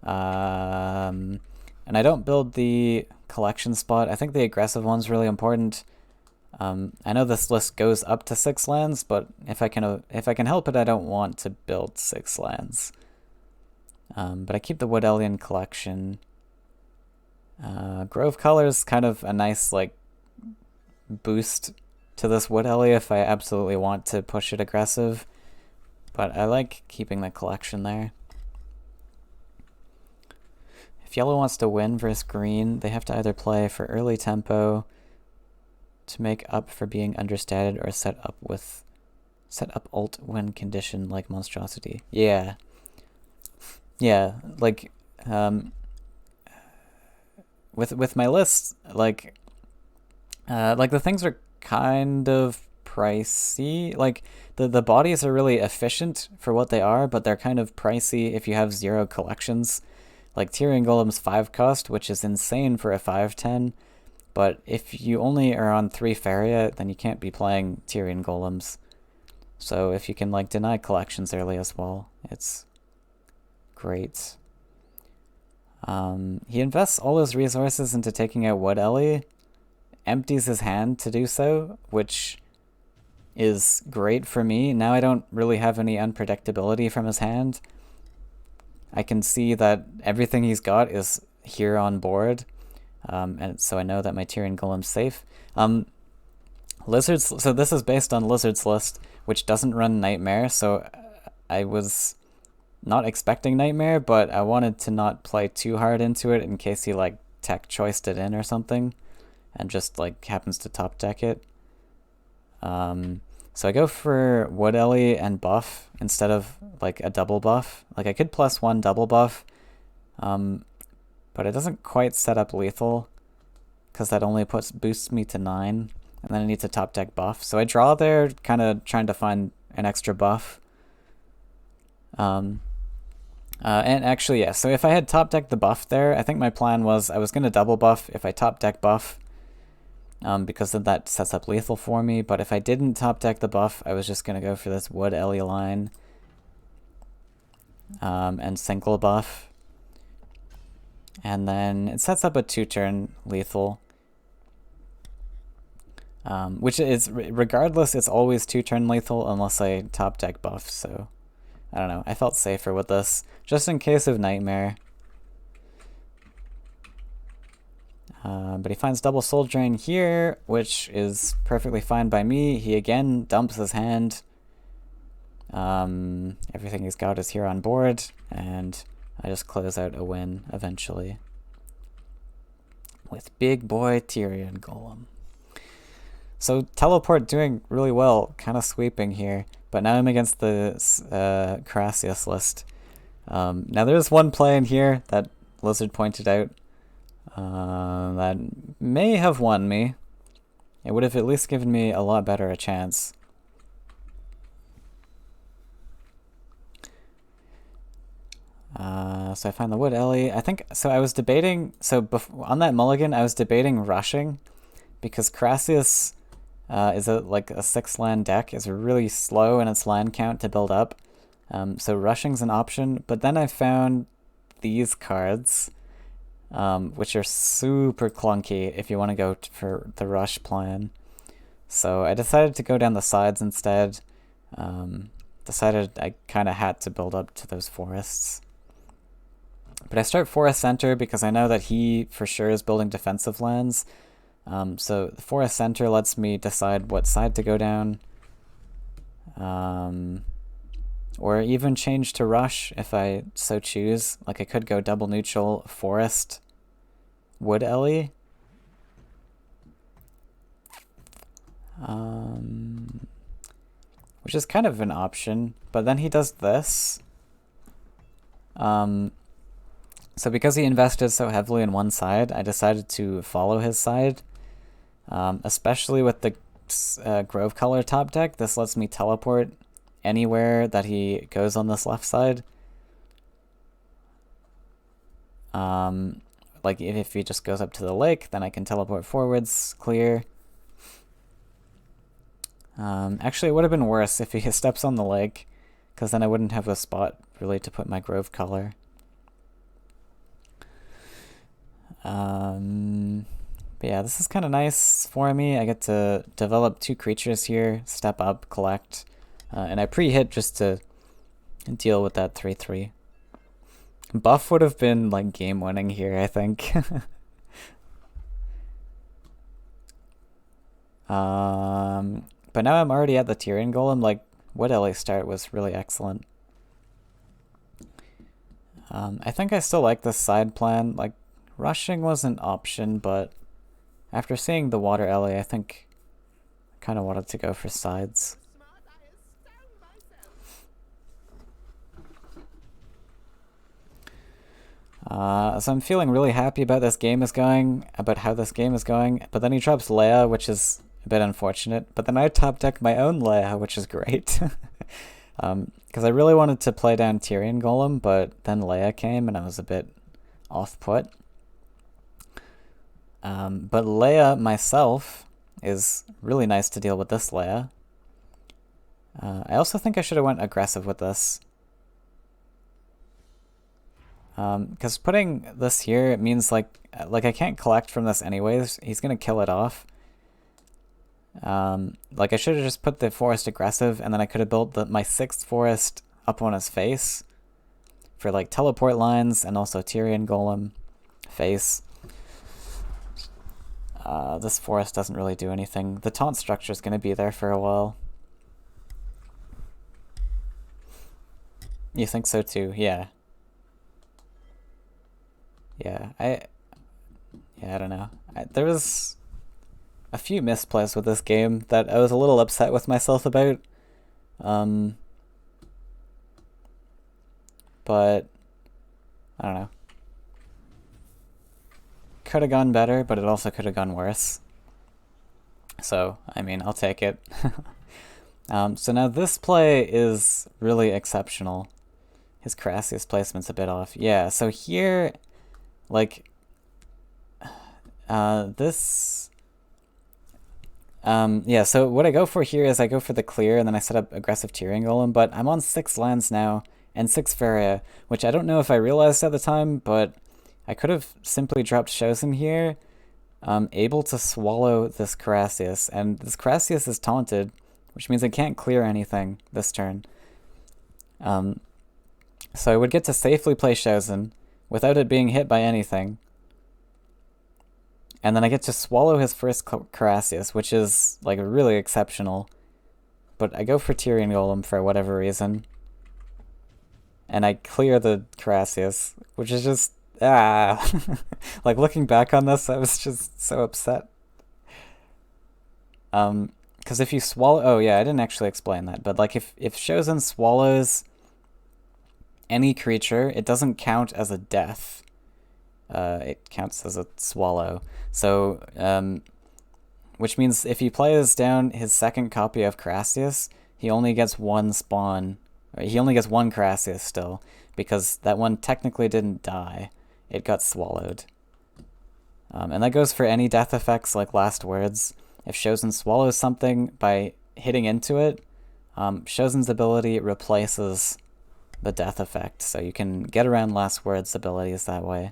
A: And I don't build the collection spot. I think the aggressive one's really important. I know this list goes up to 6 lands, but if I can help it, I don't want to build 6 lands. But I keep the Wood Alien collection. Grove Color's kind of a nice, like, boost to this Wood Ellie if I absolutely want to push it aggressive. But I like keeping the collection there. If yellow wants to win versus green, they have to either play for early tempo to make up for being understated, or set up ult when conditioned like monstrosity. Yeah. Yeah, like with my list, like Like the things are kind of pricey. Like the bodies are really efficient for what they are, but they're kind of pricey if you have 0 collections. Like Tyrion Golem's 5 cost, which is insane for a 5/10, but if you only are on 3 Faeria, then you can't be playing Tyrion Golems. So if you can like deny collections early as well, it's great. He invests all his resources into taking out Wood Ellie, empties his hand to do so, which is great for me. Now I don't really have any unpredictability from his hand. I can see that everything he's got is here on board, and so I know that my Tyrion Golem's safe. Lizards. So this is based on Lizard's list, which doesn't run Nightmare. So I was not expecting Nightmare, but I wanted to not play too hard into it in case he like tech choiced it in or something, and just like happens to top deck it. So I go for Wood Ellie and buff instead of like a double buff. Like I could +1 double buff, but it doesn't quite set up lethal because that only boosts me to 9, and then I need to top deck buff. So I draw there, kind of trying to find an extra buff. And actually, yeah, so if I had top decked the buff there, I think my plan was I was going to double buff if I top deck buff, because then that sets up lethal for me. But if I didn't top deck the buff, I was just going to go for this Wood Ellie line, and single buff. And then it sets up a 2-turn lethal, which is, regardless, it's always 2-turn lethal unless I top deck buff, so I don't know. I felt safer with this, just in case of Nightmare. But he finds double Soul Drain here, which is perfectly fine by me. He again dumps his hand. Everything he's got is here on board, and I just close out a win eventually with big boy Tyrion Golem. So teleport doing really well, kind of sweeping here, but now I'm against the Crassius list. Now there's one play in here that Lizard pointed out that may have won me. It would have at least given me a lot better a chance. So I find the Wood Ellie. I think, so I was debating, so on that mulligan, I was debating rushing, because Crassius is like a 6-land deck, is really slow in its land count to build up. So rushing's an option, but then I found these cards, which are super clunky if you want to go for the rush plan. So I decided to go down the sides instead. Decided I kind of had to build up to those forests. But I start Forest Center because I know that he for sure is building defensive lands. So the Forest Center lets me decide what side to go down. Or even change to rush if I so choose. Like I could go double neutral, Forest, Wood Ellie. Which is kind of an option, but then he does this. So because he invested so heavily in one side, I decided to follow his side. Especially with the Grove Color top deck, this lets me teleport anywhere that he goes on this left side. Like if he just goes up to the lake, then I can teleport forwards, clear. Actually, it would have been worse if he steps on the lake, because then I wouldn't have a spot really to put my Grove Color. But yeah, this is kind of nice for me. I get to develop 2 creatures here, step up, collect, and I pre-hit just to deal with that 3/3. Buff would have been like game-winning here, I think. But now I'm already at the Tyrion Golem. Like, Wood Ellie start was really excellent. I think I still like this side plan. Like, rushing was an option, but after seeing the Water Ellie, I think I kind of wanted to go for sides. So I'm feeling really happy about how this game is going, but then he drops Leia, which is a bit unfortunate, but then I top deck my own Leia, which is great. Because I really wanted to play down Tyrion Golem, but then Leia came and I was a bit off-put. But Leia myself is really nice to deal with this Leia. I also think I should have went aggressive with this. Because putting this here, it means like I can't collect from this anyways. He's gonna kill it off. Like I should have just put the forest aggressive, and then I could have built my 6th forest up on his face for like teleport lines and also Tyrion Golem face. This forest doesn't really do anything. The taunt structure is going to be there for a while. You think so too? Yeah. Yeah, I don't know. There was a few misplays with this game that I was a little upset with myself about. But I don't know. Could have gone better, but it also could have gone worse. So, I mean, I'll take it. So now this play is really exceptional. His Crassius placement's a bit off. Yeah, so here, like, yeah, so what I go for here is I go for the clear, and then I set up aggressive Tyrion Golem, but I'm on 6 lands now, and 6 Faeria, which I don't know if I realized at the time, but I could have simply dropped Chosen here, able to swallow this Crassius, and this Crassius is taunted, which means I can't clear anything this turn. So I would get to safely play Chosen without it being hit by anything. And then I get to swallow his first Crassius, which is like really exceptional. But I go for Tyrion Golem for whatever reason. And I clear the Crassius, which is just like looking back on this, I was just so upset. Because if you swallow, oh yeah, I didn't actually explain that, but like if Chosen swallows any creature, it doesn't count as a death. It counts as a swallow. So, which means if he plays down his 2nd copy of Crassius, he only gets 1 spawn. He only gets 1 Crassius still, because that one technically didn't die. It got swallowed. And that goes for any death effects like Last Words. If Chosen swallows something by hitting into it, Chosen's ability replaces the death effect, so you can get around Last Words abilities that way.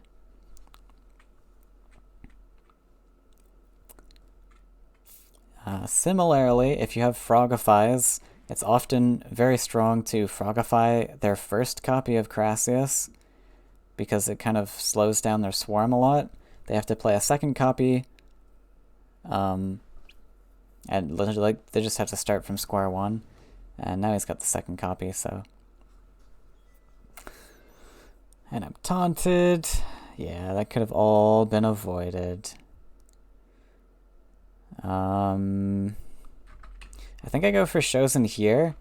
A: Similarly, if you have Frogifies, it's often very strong to Frogify their 1st copy of Crassius, because it kind of slows down their swarm a lot. They have to play a 2nd copy, and like they just have to start from square one. And now he's got the 2nd copy, so. And I'm taunted. Yeah, that could have all been avoided. I think I go for Chosen here.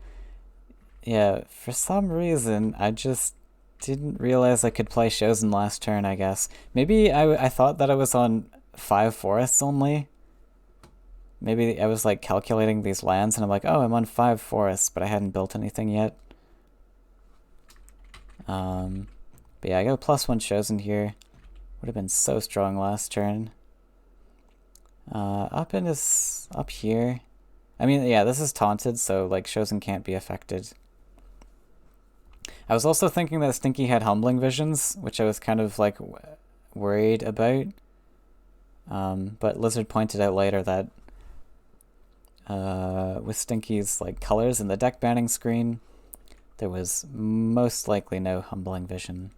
A: Yeah, for some reason, I just didn't realize I could play Chosen last turn, I guess. Maybe I thought that I was on 5 forests only. Maybe I was like calculating these lands and I'm like, oh, I'm on 5 forests, but I hadn't built anything yet. But yeah, I go +1 Chosen here. Would have been so strong last turn. Up here. I mean, yeah, this is taunted, so like Chosen can't be affected. I was also thinking that Stinky had Humbling Visions, which I was kind of like worried about. But Lizard pointed out later that with Stinky's like colors in the deck banning screen, there was most likely no Humbling Vision.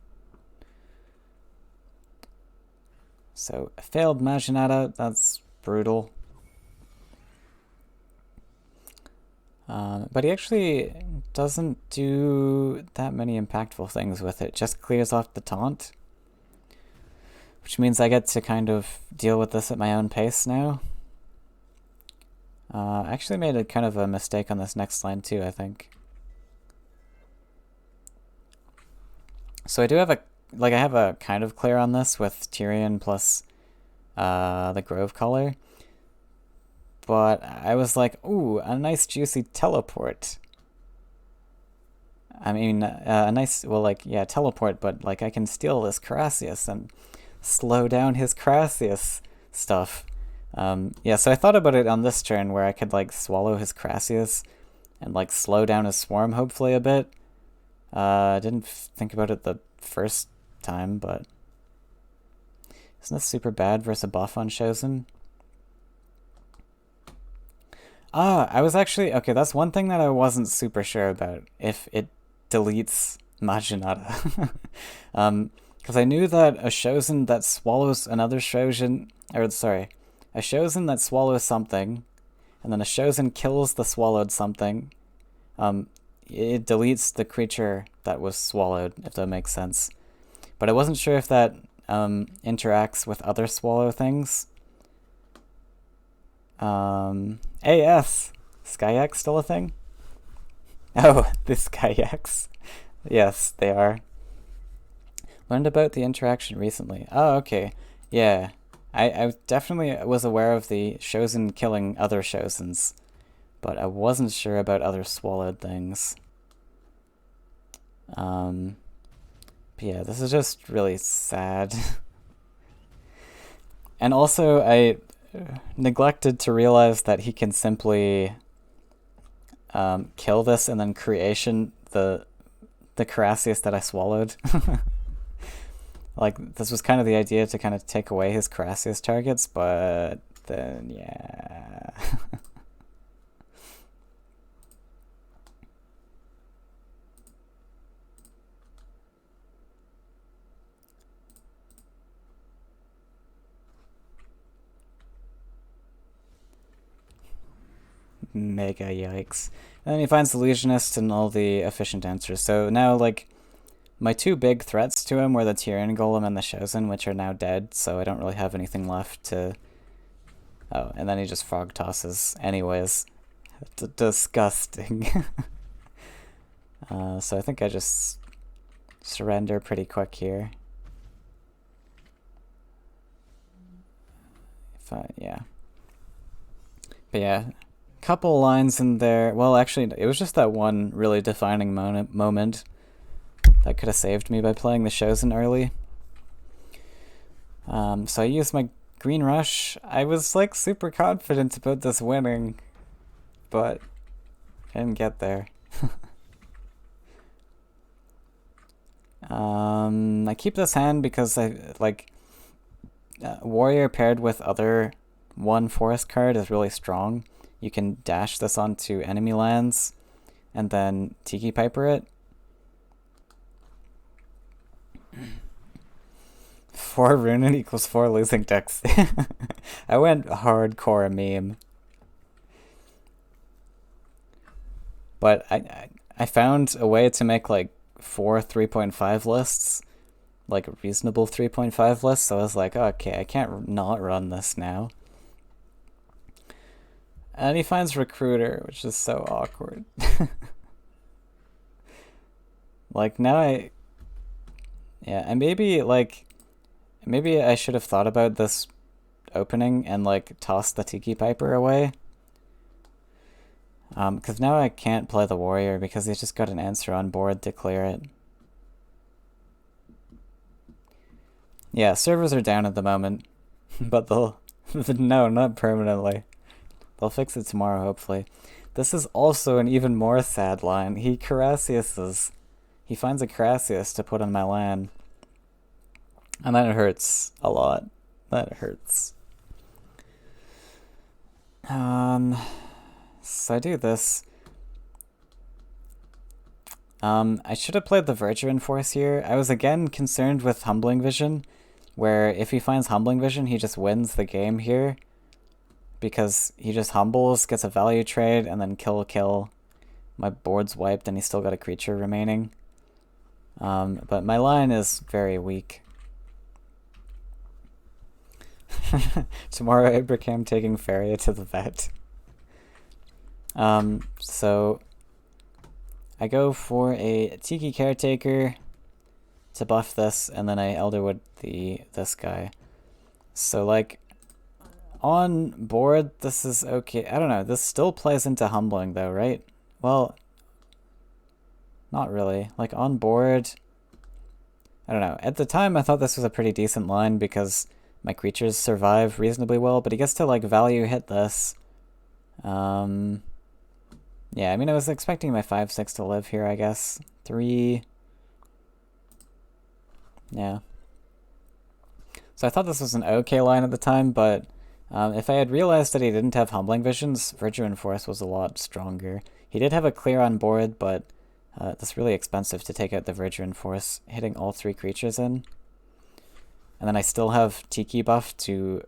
A: So a failed Maginata, that's brutal. But he actually doesn't do that many impactful things with it. Just clears off the taunt. Which means I get to kind of deal with this at my own pace now. I actually made a kind of a mistake on this next line too, I think. So I do have like I have a kind of clear on this with Tyrion plus the Grove color. But I was like, ooh, a nice juicy teleport. I mean, a nice, well, like, yeah, teleport, but, like, I can steal this Carassius and slow down his Carassius stuff. Yeah, so I thought about it on this turn where I could, like, swallow his Carassius and, like, slow down his swarm, hopefully, a bit. I didn't think about it the first time, but... Isn't this super bad versus a buff on Chosen? I was actually... Okay, that's one thing that I wasn't super sure about. If it deletes Majinata. Because I knew that a Chosen that swallows another Chosen... Or, sorry. A Chosen that swallows something, and then a Chosen kills the swallowed something, it deletes the creature that was swallowed, if that makes sense. But I wasn't sure if that interacts with other swallow things. AS! Skyax still a thing? Oh, the Skyax. Yes, they are. Learned about the interaction recently. Oh, okay. Yeah. I definitely was aware of the Chosen killing other Chosens, but I wasn't sure about other swallowed things. But yeah, this is just really sad. And also, I neglected to realize that he can simply kill this and then creation the Carassius that I swallowed. Like, this was kind of the idea to kind of take away his Carassius targets, but then, yeah. Mega yikes. And then he finds the Legionist and all the efficient answers. So now, like, my two big threats to him were the Tyrion Golem and the Chosen, which are now dead, so I don't really have anything left to... Oh, and then he just frog tosses anyways. Disgusting. So I think I just surrender pretty quick here. Yeah. But yeah, couple lines in there. Well, actually, it was just that one really defining moment that could have saved me by playing the Chosen early. So I used my Green Rush. I was like super confident about this winning, but I didn't get there. I keep this hand because I like Warrior paired with other one forest card is really strong. You can dash this onto enemy lands and then Tiki Piper it. 4 Ruunin equals 4 losing decks. I went hardcore meme. But I found a way to make like 4 3.5 lists. Like reasonable 3.5 lists. So I was like, okay, I can't not run this now. And he finds Recruiter, which is so awkward. Like now yeah, and maybe I should have thought about this opening and like tossed the Tiki Piper away. Because now I can't play the Warrior because he's just got an answer on board to clear it. Yeah, servers are down at the moment, but they'll... no, not permanently. They'll fix it tomorrow, hopefully. This is also an even more sad line. He finds a Carassius to put on my land. And that hurts a lot. That hurts. So I do this. I should have played the Verduran Force here. I was again concerned with Humbling Vision, where if he finds Humbling Vision, he just wins the game here. Because he just humbles, gets a value trade, and then kill. My board's wiped and he's still got a creature remaining. But my line is very weak. Tomorrow Abraham taking Faeria to the vet. So I go for a Tiki Caretaker, to buff this, and then I Elderwood this guy. So like, on board, this is okay. I don't know, this still plays into Humbling though, right? Well, not really. Like on board, I don't know. At the time, I thought this was a pretty decent line because my creatures survive reasonably well, but he gets to like value hit this. Yeah, I mean, I was expecting my 5/6 to live here, I guess. 3. Yeah. So I thought this was an okay line at the time, but if I had realized that he didn't have Humbling Visions, Verduin Force was a lot stronger. He did have a clear on board, but that's really expensive to take out the Verduin Force, hitting all 3 creatures in. And then I still have Tiki buff to...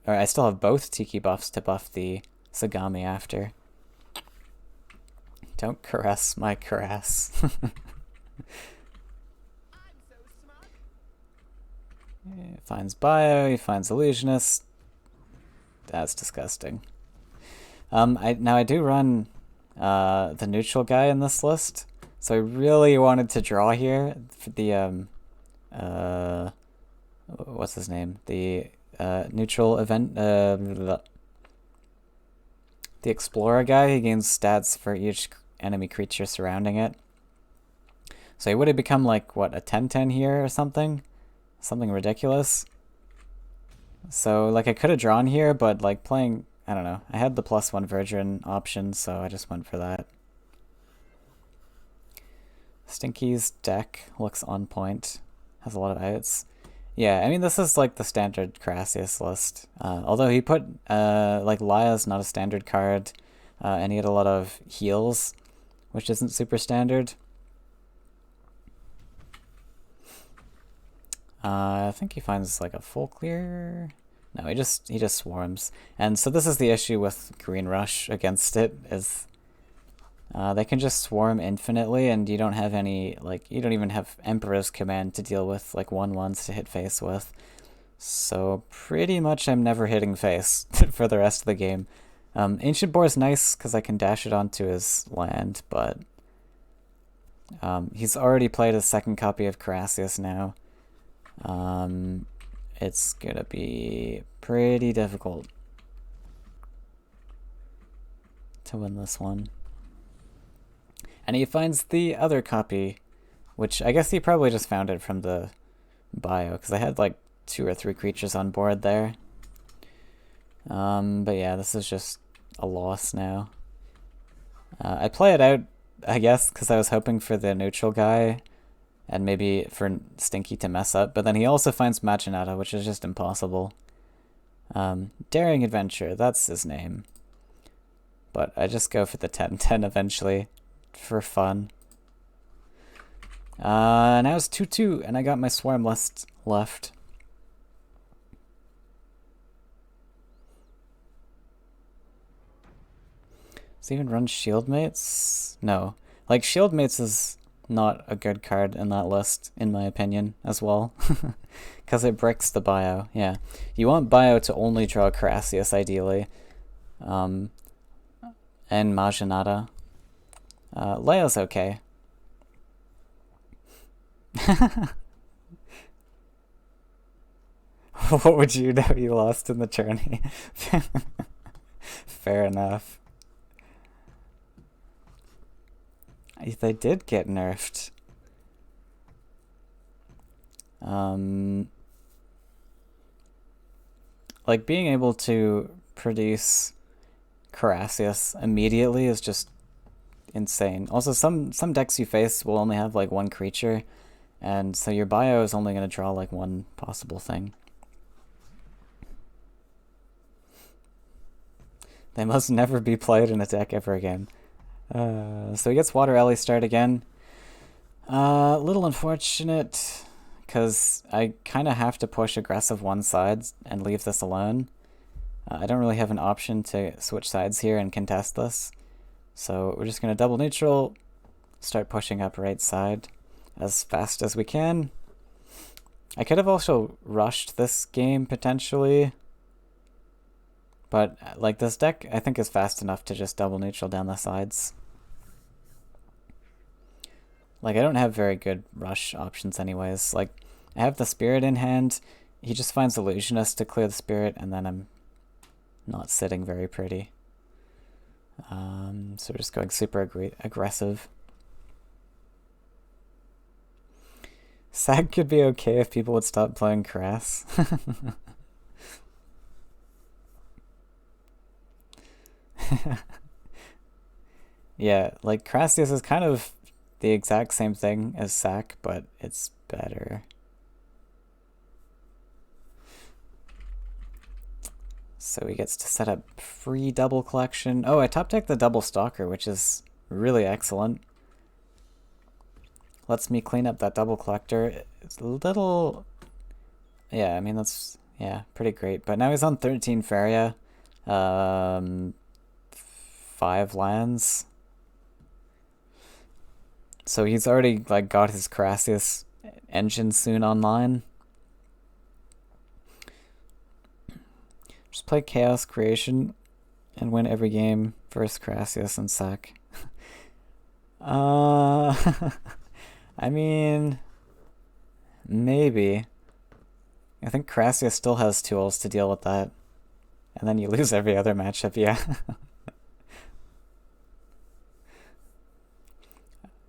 A: Or I still have both Tiki buffs to buff the Sagami after. Don't caress my caress. He finds Bio, he finds Illusionist. That's disgusting. Now I do run the neutral guy in this list, so I really wanted to draw here for the what's his name? The neutral event, the Explorer guy. He gains stats for each enemy creature surrounding it. So he would have become like, what, a 10/10 here or something? Something ridiculous. So like I could have drawn here, but like playing, I don't know. I had the +1 Verduin option, so I just went for that. Stinky's deck looks on point. Has a lot of outs. Yeah, I mean, this is like the standard Crassius list. Although he put, like, Laya's not a standard card, and he had a lot of heals, which isn't super standard. I think he finds, like, a full clear... No, he just swarms. And so this is the issue with Green Rush against it, is... they can just swarm infinitely, and you don't have any, like, you don't even have Emperor's Command to deal with, like, 1/1s to hit face with. So pretty much I'm never hitting face for the rest of the game. Ancient Boar is nice because I can dash it onto his land, but he's already played a second copy of Crassius now. It's gonna be pretty difficult to win this one. And he finds the other copy, which I guess he probably just found it from the bio, because I had like 2 or 3 creatures on board there. But yeah, this is just a loss now. I play it out, I guess, because I was hoping for the neutral guy, and maybe for Stinky to mess up, but then he also finds Machinata, which is just impossible. Daring Adventure, that's his name. But I just go for the 10/10 eventually, for fun. Now it's 2/2, and I got my Swarm list left. Does he even run Shieldmates? No. Like, Shieldmates is not a good card in that list, in my opinion, as well. Because it breaks the bio, yeah. You want bio to only draw Crassius, ideally. And Majinata. Leia's okay. What would you know you lost in the tourney? Fair enough. They did get nerfed. Like, being able to produce Crassius immediately is just insane. Also, some decks you face will only have like 1 creature, and so your bio is only going to draw like 1 possible thing. They must never be played in a deck ever again. So he gets Water Alley start again. A little unfortunate, because I kind of have to push aggressive one side and leave this alone. I don't really have an option to switch sides here and contest this. So we're just going to double neutral, start pushing up right side as fast as we can. I could have also rushed this game potentially, but like this deck I think is fast enough to just double neutral down the sides. Like, I don't have very good rush options anyways. Like, I have the Spirit in hand. He just finds Illusionist to clear the Spirit, and then I'm not sitting very pretty. So we're just going super aggressive. SAG could be okay if people would stop playing Crass. Yeah, like Crassius is kind of the exact same thing as Sac, but it's better. So he gets to set up free double collection. Oh, I top deck the double stalker, which is really excellent. Lets me clean up that double collector. It's a little... Yeah, I mean, that's, yeah, pretty great. But now he's on 13 Faeria. 5 lands. So he's already, like, got his Crassius engine soon online. Just play Chaos Creation and win every game versus Crassius and Sac. I mean, maybe. I think Crassius still has tools to deal with that. And then you lose every other matchup, yeah.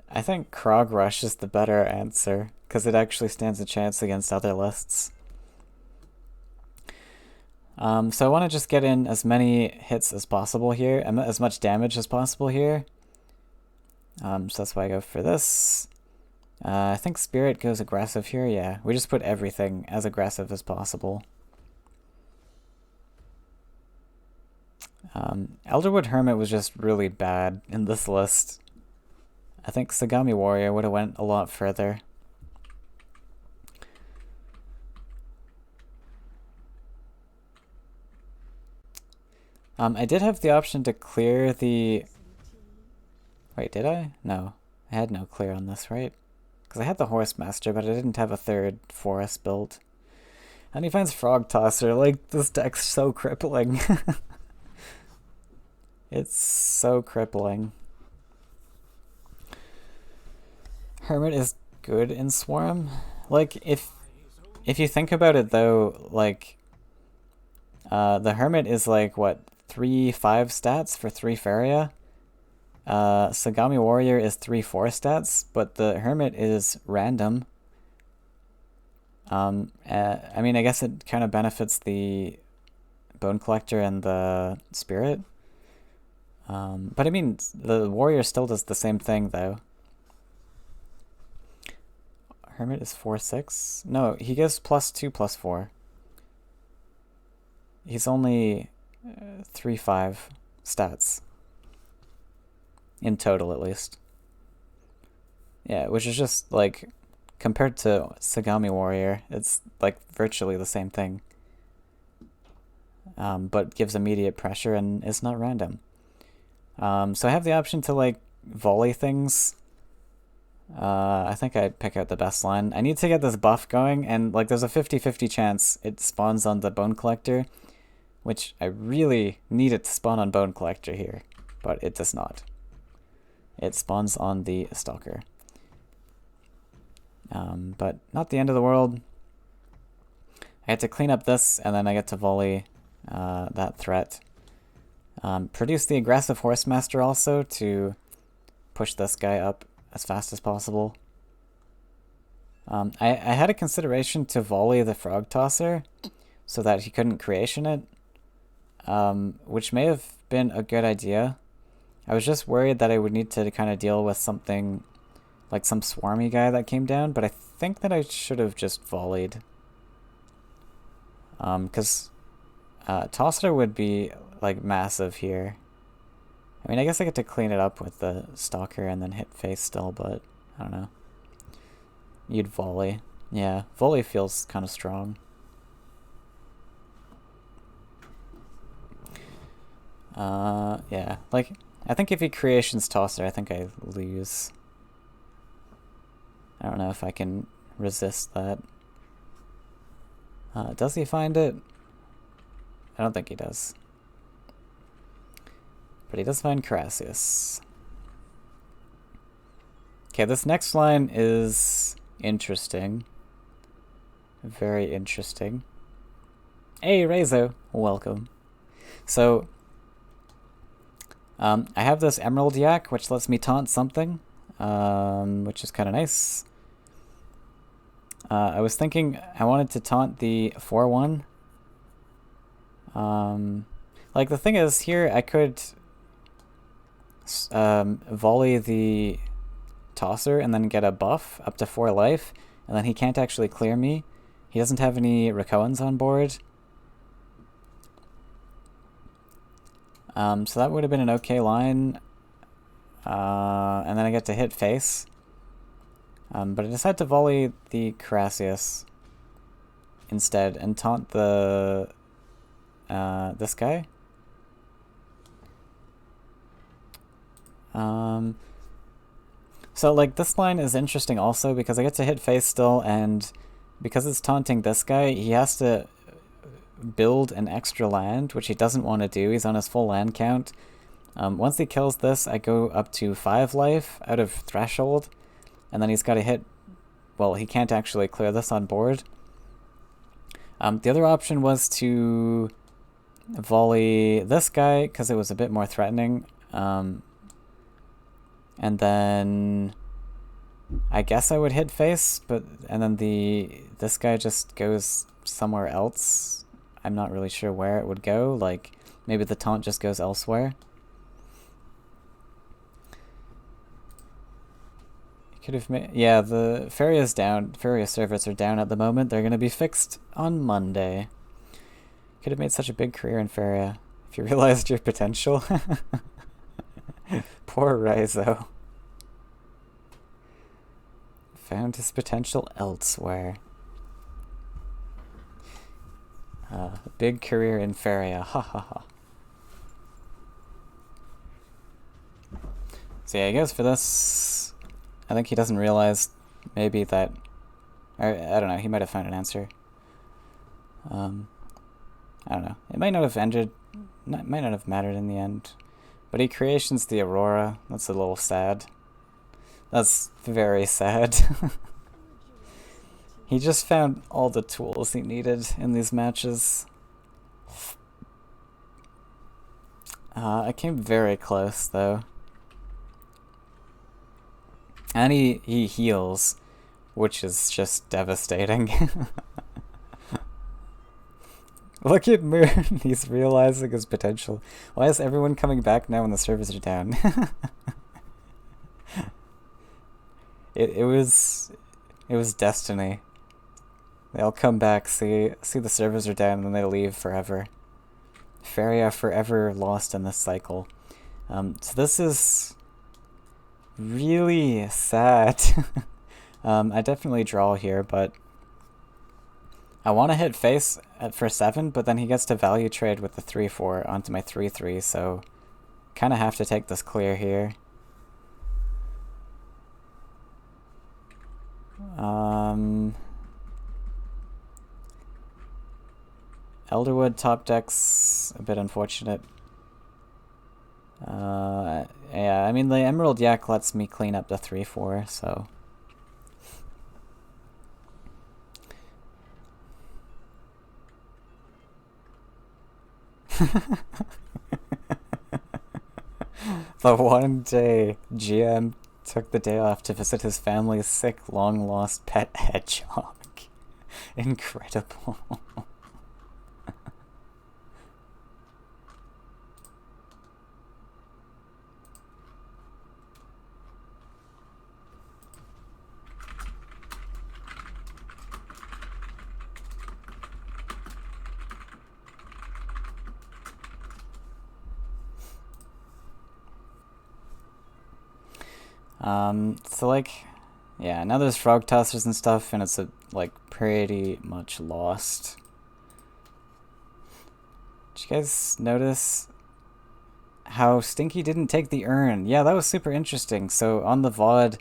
A: I think Krog Rush is the better answer, because it actually stands a chance against other lists. So I want to just get in as many hits as possible here, and as much damage as possible here. So that's why I go for this. I think Spirit goes aggressive here, yeah. We just put everything as aggressive as possible. Elderwood Hermit was just really bad in this list. I think Sagami Warrior would have went a lot further. I did have the option to clear the... Wait, did I? No. I had no clear on this, right? Because I had the Horse Master, but I didn't have a third forest built. And he finds Frog Tosser. Like, this deck's so crippling. It's so crippling. Hermit is good in Swarm. Like, if you think about it, though, like, the Hermit is like, what, 3-5 stats for 3 Faeria? Sagami Warrior is 3-4 stats, but the Hermit is random. I mean, I guess it kind of benefits the Bone Collector and the Spirit. But I mean, the Warrior still does the same thing, though. Hermit is 4-6? No, he gives +2/+4. He's only 3-5 stats. In total, at least. Yeah, which is just, like, compared to Sagami Warrior, it's, like, virtually the same thing. But gives immediate pressure and is not random. So I have the option to, like, volley things. I think I'd pick out the best line. I need to get this buff going, and, like, there's a 50-50 chance it spawns on the Bone Collector, which I really need it to spawn on Bone Collector here, but it does not. It spawns on the Stalker. But not the end of the world. I get to clean up this, and then I get to volley that threat. Produce the aggressive Horsemaster also to push this guy up as fast as possible. I had a consideration to volley the Frog Tosser so that he couldn't creation it, which may have been a good idea. I was just worried that I would need to kind of deal with something like some swarmy guy that came down, but I think that I should have just volleyed. Because Tosser would be like massive here. I mean, I guess I get to clean it up with the Stalker and then hit face still, but I don't know. You'd volley. Yeah, volley feels kind of strong. Yeah, like, I think if he creations Tosser, I think I lose. I don't know if I can resist that. Does he find it? I don't think he does. But he does find Crassius. Okay, this next line is interesting. Very interesting. Hey, Rezo, welcome. So, I have this Emerald Yak, which lets me taunt something, which is kind of nice. I was thinking I wanted to taunt the 4-1. Like, the thing is, here I could volley the Tosser and then get a buff up to 4 life, and then he can't actually clear me. He doesn't have any Rakoans on board. So that would have been an okay line. And then I get to hit face. But I decided to volley the Carassius instead and taunt the this guy. So like this line is interesting also because I get to hit face still, and because it's taunting this guy, he has to build an extra land, which he doesn't want to do. He's on his full land count. Once he kills this, I go up to 5 life out of threshold, and then he's got to hit, well, he can't actually clear this on board. The other option was to volley this guy because it was a bit more threatening. And then I guess I would hit face, and then this guy just goes somewhere else. I'm not really sure where it would go. Like maybe the taunt just goes elsewhere. Could have made, yeah, the Faeria's down. Faeria servers are down at the moment. They're gonna be fixed on Monday. Could have made such a big career in Faeria if you realized your potential. Poor Raizo. Found his potential elsewhere. Big career in Faeria. Ha ha ha. So yeah, I guess for this, I think he doesn't realize maybe that, or I don't know, he might have found an answer. I don't know. It might not have might not have mattered in the end. But he creations the Aurora. That's a little sad. That's very sad. He just found all the tools he needed in these matches. I came very close, though. And he heals, which is just devastating. Look at Moon, he's realizing his potential. Why is everyone coming back now when the servers are down? It was destiny. They all come back, see the servers are down, and then they leave forever. Faeria forever lost in this cycle. So this is really sad. I definitely draw here, but I want to hit face for 7, but then he gets to value trade with the 3-4 onto my 3-3, so kind of have to take this clear here. Elderwood top deck's a bit unfortunate. Yeah, I mean the Emerald Yak lets me clean up the 3-4, so. The one day GM took the day off to visit his family's sick, long-lost pet hedgehog. Incredible. So like, yeah, now there's frog tossers and stuff, and it's like pretty much lost. Did you guys notice how Stinky didn't take the urn? Yeah, that was super interesting. So on the VOD,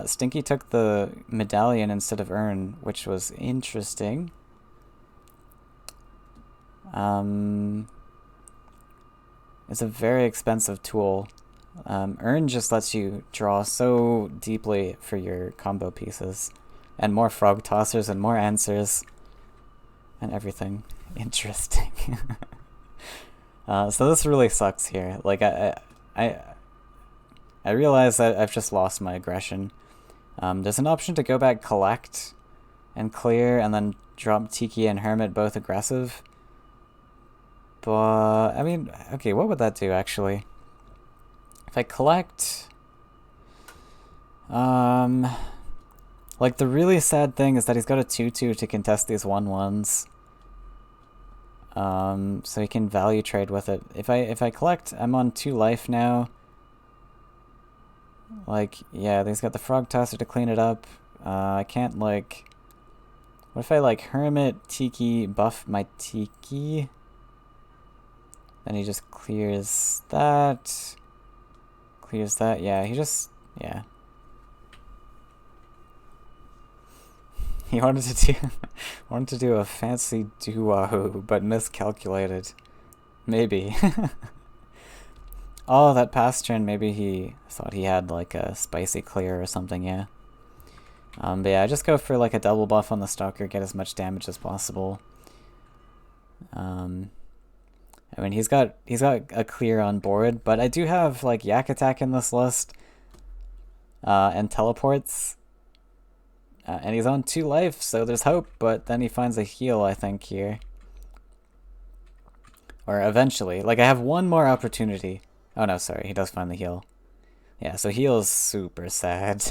A: Stinky took the medallion instead of urn, which was interesting. It's a very expensive tool. Urn just lets you draw so deeply for your combo pieces. And more frog tossers and more answers. And everything. Interesting. So this really sucks here. Like, I realize that I've just lost my aggression. There's an option to go back, collect, and clear, and then drop Tiki and Hermit both aggressive. But, I mean, okay, what would that do, actually? If I collect... like, the really sad thing is that he's got a 2-2 to contest these 1-1s. So he can value trade with it. If I collect, I'm on 2 life now. Like, yeah, he's got the Frog Tosser to clean it up. I can't, like... What if I, like, Hermit, Tiki, buff my Tiki? Then he just clears that. Clears that. Yeah, he just... Yeah. He wanted to do a fancy do-wahoo, but miscalculated. Maybe. Oh, that past turn, maybe he thought he had, like, a spicy clear or something, yeah. But yeah, I just go for, like, a double buff on the Stalker, get as much damage as possible. I mean, he's got a clear on board, but I do have, like, Yak Attack in this list. And teleports. And he's on 2 life, so there's hope, but then he finds a heal, I think, here. Or eventually. Like, I have one more opportunity. Oh no, sorry, he does find the heal. Yeah, so heal is super sad.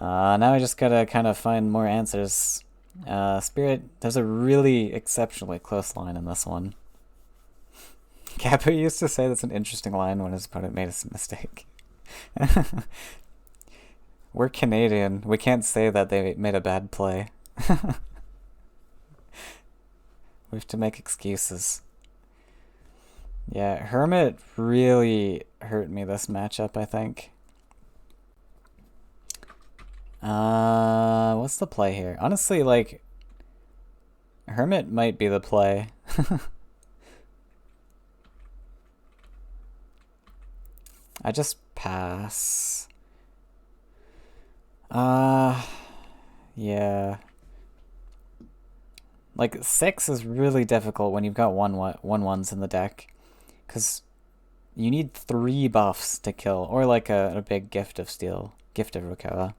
A: Now I just gotta kind of find more answers. Spirit, there's a really exceptionally close line in this one. Kappa used to say that's an interesting line when his opponent made a mistake. We're Canadian. We can't say that they made a bad play. We have to make excuses. Yeah, Hermit really hurt me this matchup, I think. What's the play here? Honestly, like, Hermit might be the play. I just pass. Yeah. Like, 6 is really difficult when you've got 1-1s in the deck. Because you need 3 buffs to kill. Or like a big Gift of Steel. Gift of Rakoa.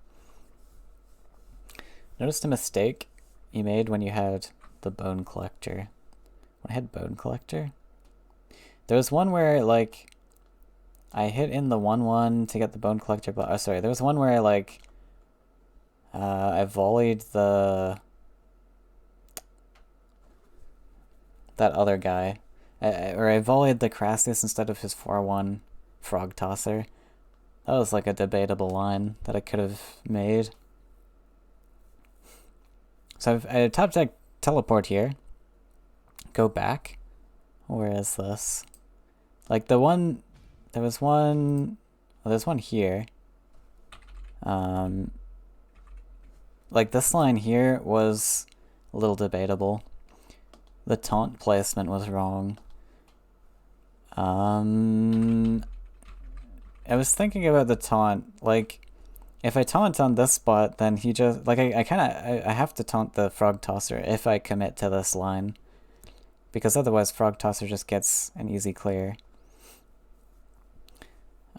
A: Noticed a mistake you made when you had the Bone Collector. When I had Bone Collector? There was one where, like, I hit in the 1-1 to get the Bone Collector, but... Oh, sorry. There was one where I, like... I volleyed the... that other guy. Or I volleyed the Crassius instead of his 4-1 Frog Tosser. That was, like, a debatable line that I could have made. So I top deck teleport here. Go back. Where is this? Like the one... There was one... Well, there's one here. Like this line here was a little debatable. The taunt placement was wrong. I was thinking about the taunt. Like... If I taunt on this spot, then he just... Like, I have to taunt the Frog Tosser if I commit to this line. Because otherwise Frog Tosser just gets an easy clear.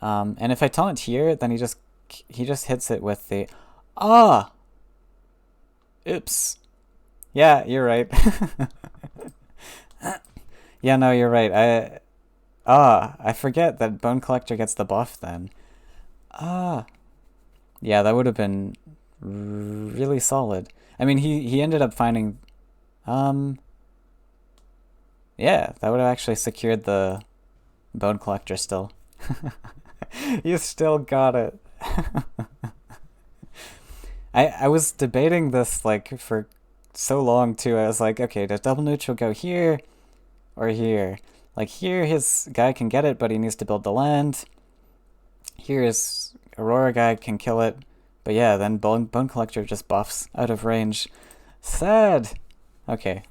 A: And if I taunt here, then he just hits it with the... Ah! Oops. Yeah, you're right. Yeah, no, you're right. I forget that Bone Collector gets the buff then. Yeah, that would have been really solid. I mean, he ended up finding... Yeah, that would have actually secured the Bone Collector still. You still got it. I was debating this, like, for so long, too. I was like, okay, does double neutral go here or here? Like, here his guy can get it, but he needs to build the land. Here his Aurora guy can kill it. But yeah, then Bone Collector just buffs out of range. Sad! Okay.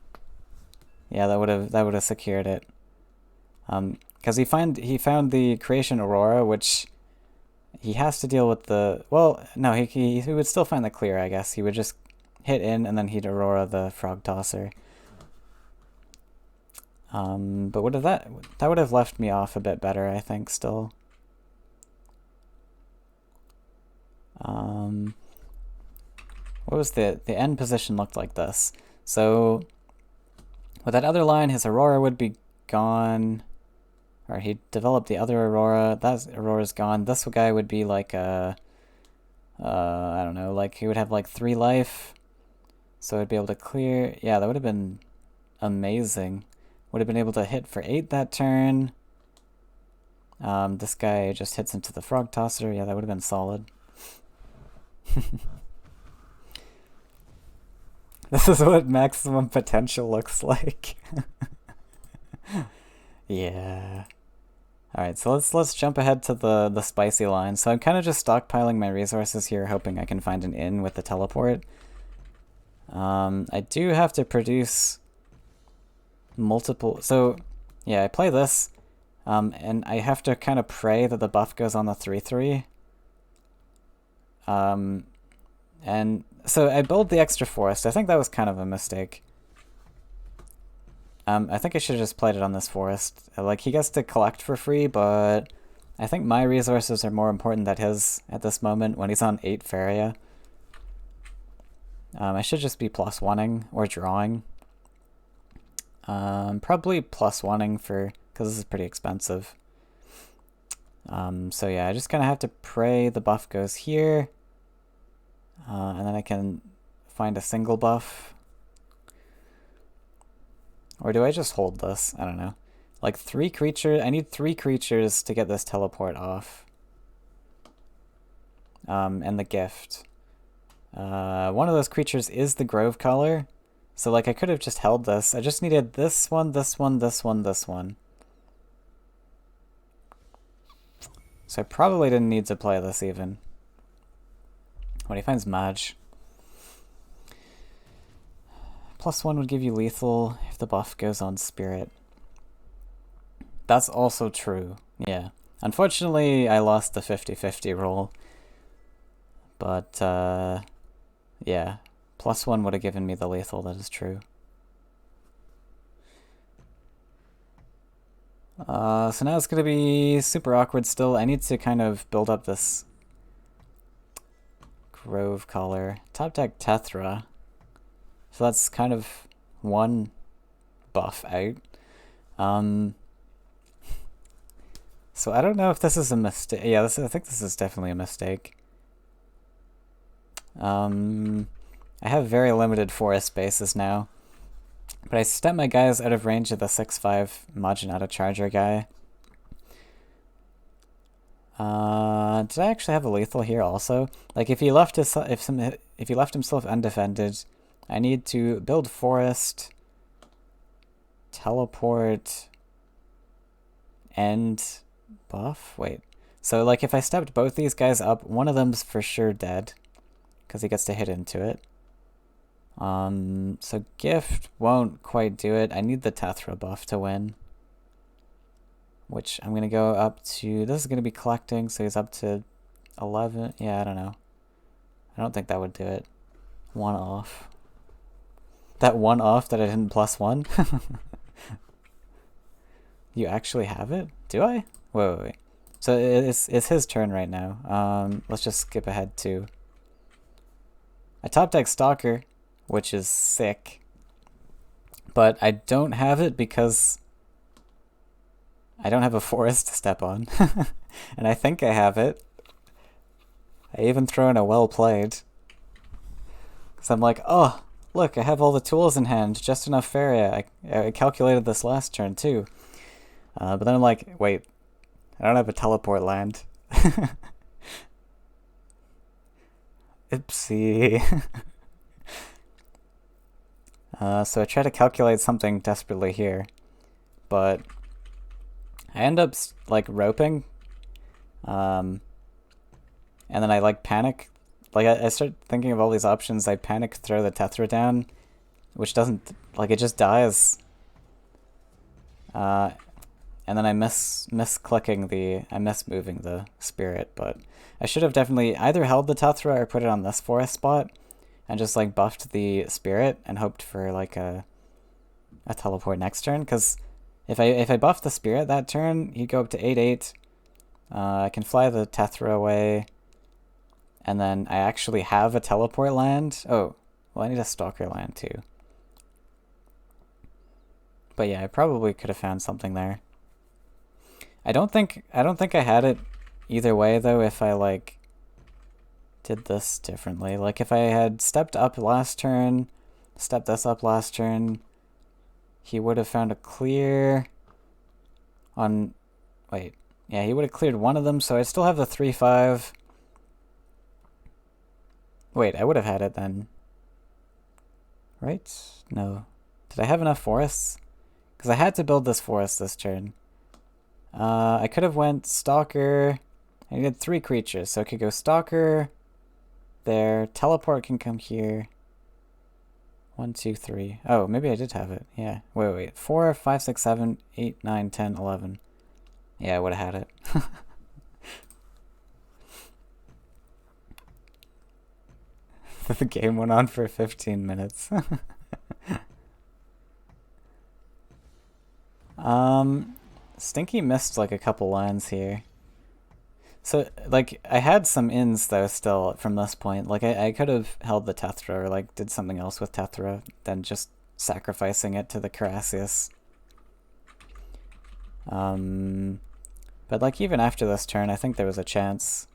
A: Yeah, that would have secured it. because he found the creation aurora, which he has to deal with the, well, no, he would still find the clear, I guess. He would just hit in and then he'd aurora the frog tosser. But would have that would have left me off a bit better, I think, still. What was the end position looked like this? So with that other line, his aurora would be gone. Or he developed the other aurora. That aurora's gone. This guy would be like a, I don't know, like he would have like 3 life. So I'd be able to clear. Yeah, that would have been amazing. Would have been able to hit for 8 that turn. This guy just hits into the frog tosser. Yeah, that would have been solid. This is what maximum potential looks like. Yeah. Alright, so let's jump ahead to the spicy line. So I'm kind of just stockpiling my resources here, hoping I can find an inn with the teleport. I do have to produce multiple... So, yeah, I play this, and I have to kind of pray that the buff goes on the 3/3. And so I build the extra forest. I think that was kind of a mistake. I think I should have just played it on this forest. Like, he gets to collect for free, but I think my resources are more important than his at this moment when he's on 8 Faeria. I should just be +1ing or drawing. Probably +1ing because this is pretty expensive. So yeah, I just kind of have to pray the buff goes here. And then I can find a single buff. Or do I just hold this? I don't know. Like 3 creatures. I need 3 creatures to get this teleport off. And the gift. One of those creatures is the Grove color. So like I could have just held this. I just needed this one, this one, this one, this one. So I probably didn't need to play this even. When he finds Maj. +1 would give you lethal if the buff goes on Spirit. That's also true, yeah. Unfortunately, I lost the 50-50 roll. But, yeah. +1 would have given me the lethal, that is true. So now it's going to be super awkward still. I need to kind of build up this Grove color. Top deck Tethra. So that's kind of 1 buff out. So I don't know if this is a mistake. Yeah, I think this is definitely a mistake. I have very limited forest spaces now. But I step my guys out of range of the 6/5 Majinata Charger guy. Did I actually have a lethal here also? Like if he left himself undefended, I need to build forest, teleport, and buff? Wait. So like if I stepped both these guys up, one of them's for sure dead, because he gets to hit into it. So gift won't quite do it. I need the Tethra buff to win. Which I'm going to go up to... This is going to be collecting, so he's up to 11. Yeah, I don't know. I don't think that would do it. 1 off. That 1 off that I didn't +1? You actually have it? Do I? Wait. So it's his turn right now. Let's just skip ahead to... I top deck Stalker, which is sick. But I don't have it because... I don't have a forest to step on. And I think I have it. I even throw in a well played. Because I'm like, oh, look, I have all the tools in hand. Just enough Faeria. I calculated this last turn too. But then I'm like, wait, I don't have a teleport land. Oopsie. So I try to calculate something desperately here. But... I end up like roping, and then I like panic. Like I start thinking of all these options. I panic, throw the Tethra down, which doesn't, like, it just dies. And and then I misclicking I miss moving the spirit, but I should have definitely either held the Tethra or put it on this forest spot and just like buffed the spirit and hoped for like a teleport next turn, because if I buff the spirit that turn, he'd go up to 8/8. I can fly the Tethra away, and then I actually have a teleport land. Oh, well, I need a stalker land too. But yeah, I probably could have found something there. I don't think I had it either way though if I like did this differently. Like if I had stepped up last turn, stepped this up last turn, he would have found a clear on, wait, yeah, he would have cleared one of them, so I still have the 3/5. Wait, I would have had it then. Right? No. Did I have enough forests? Because I had to build this forest this turn. I could have went Stalker. I needed 3 creatures, so I could go Stalker there. Teleport can come here. 1, 2, 3. Oh, maybe I did have it. Yeah. Wait. 4, 5, 6, 7, 8, 9, 10, 11. Yeah, I would have had it. The game went on for 15 minutes. Stinky missed like a couple lands here. So, like, I had some ins though still from this point. Like, I could have held the Tethra or like did something else with Tethra than just sacrificing it to the Carassius. But like even after this turn, I think there was a chance.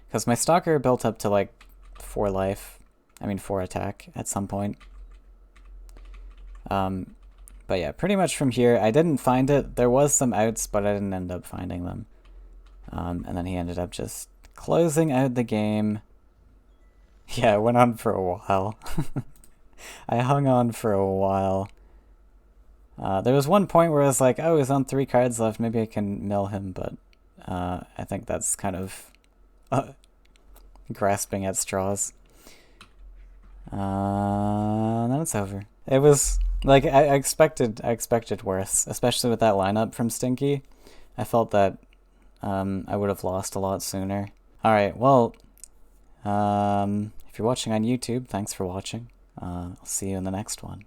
A: Because my Stalker built up to like 4 life. I mean 4 attack at some point. But yeah, pretty much from here, I didn't find it. There was some outs, but I didn't end up finding them. And then he ended up just closing out the game. Yeah, it went on for a while. I hung on for a while. There was one point where I was like, oh, he's on 3 cards left. Maybe I can mill him, but I think that's kind of grasping at straws. Then it's over. It was like I expected worse, especially with that lineup from Stinky. I felt that I would have lost a lot sooner. Alright, well, if you're watching on YouTube, thanks for watching. I'll see you in the next one.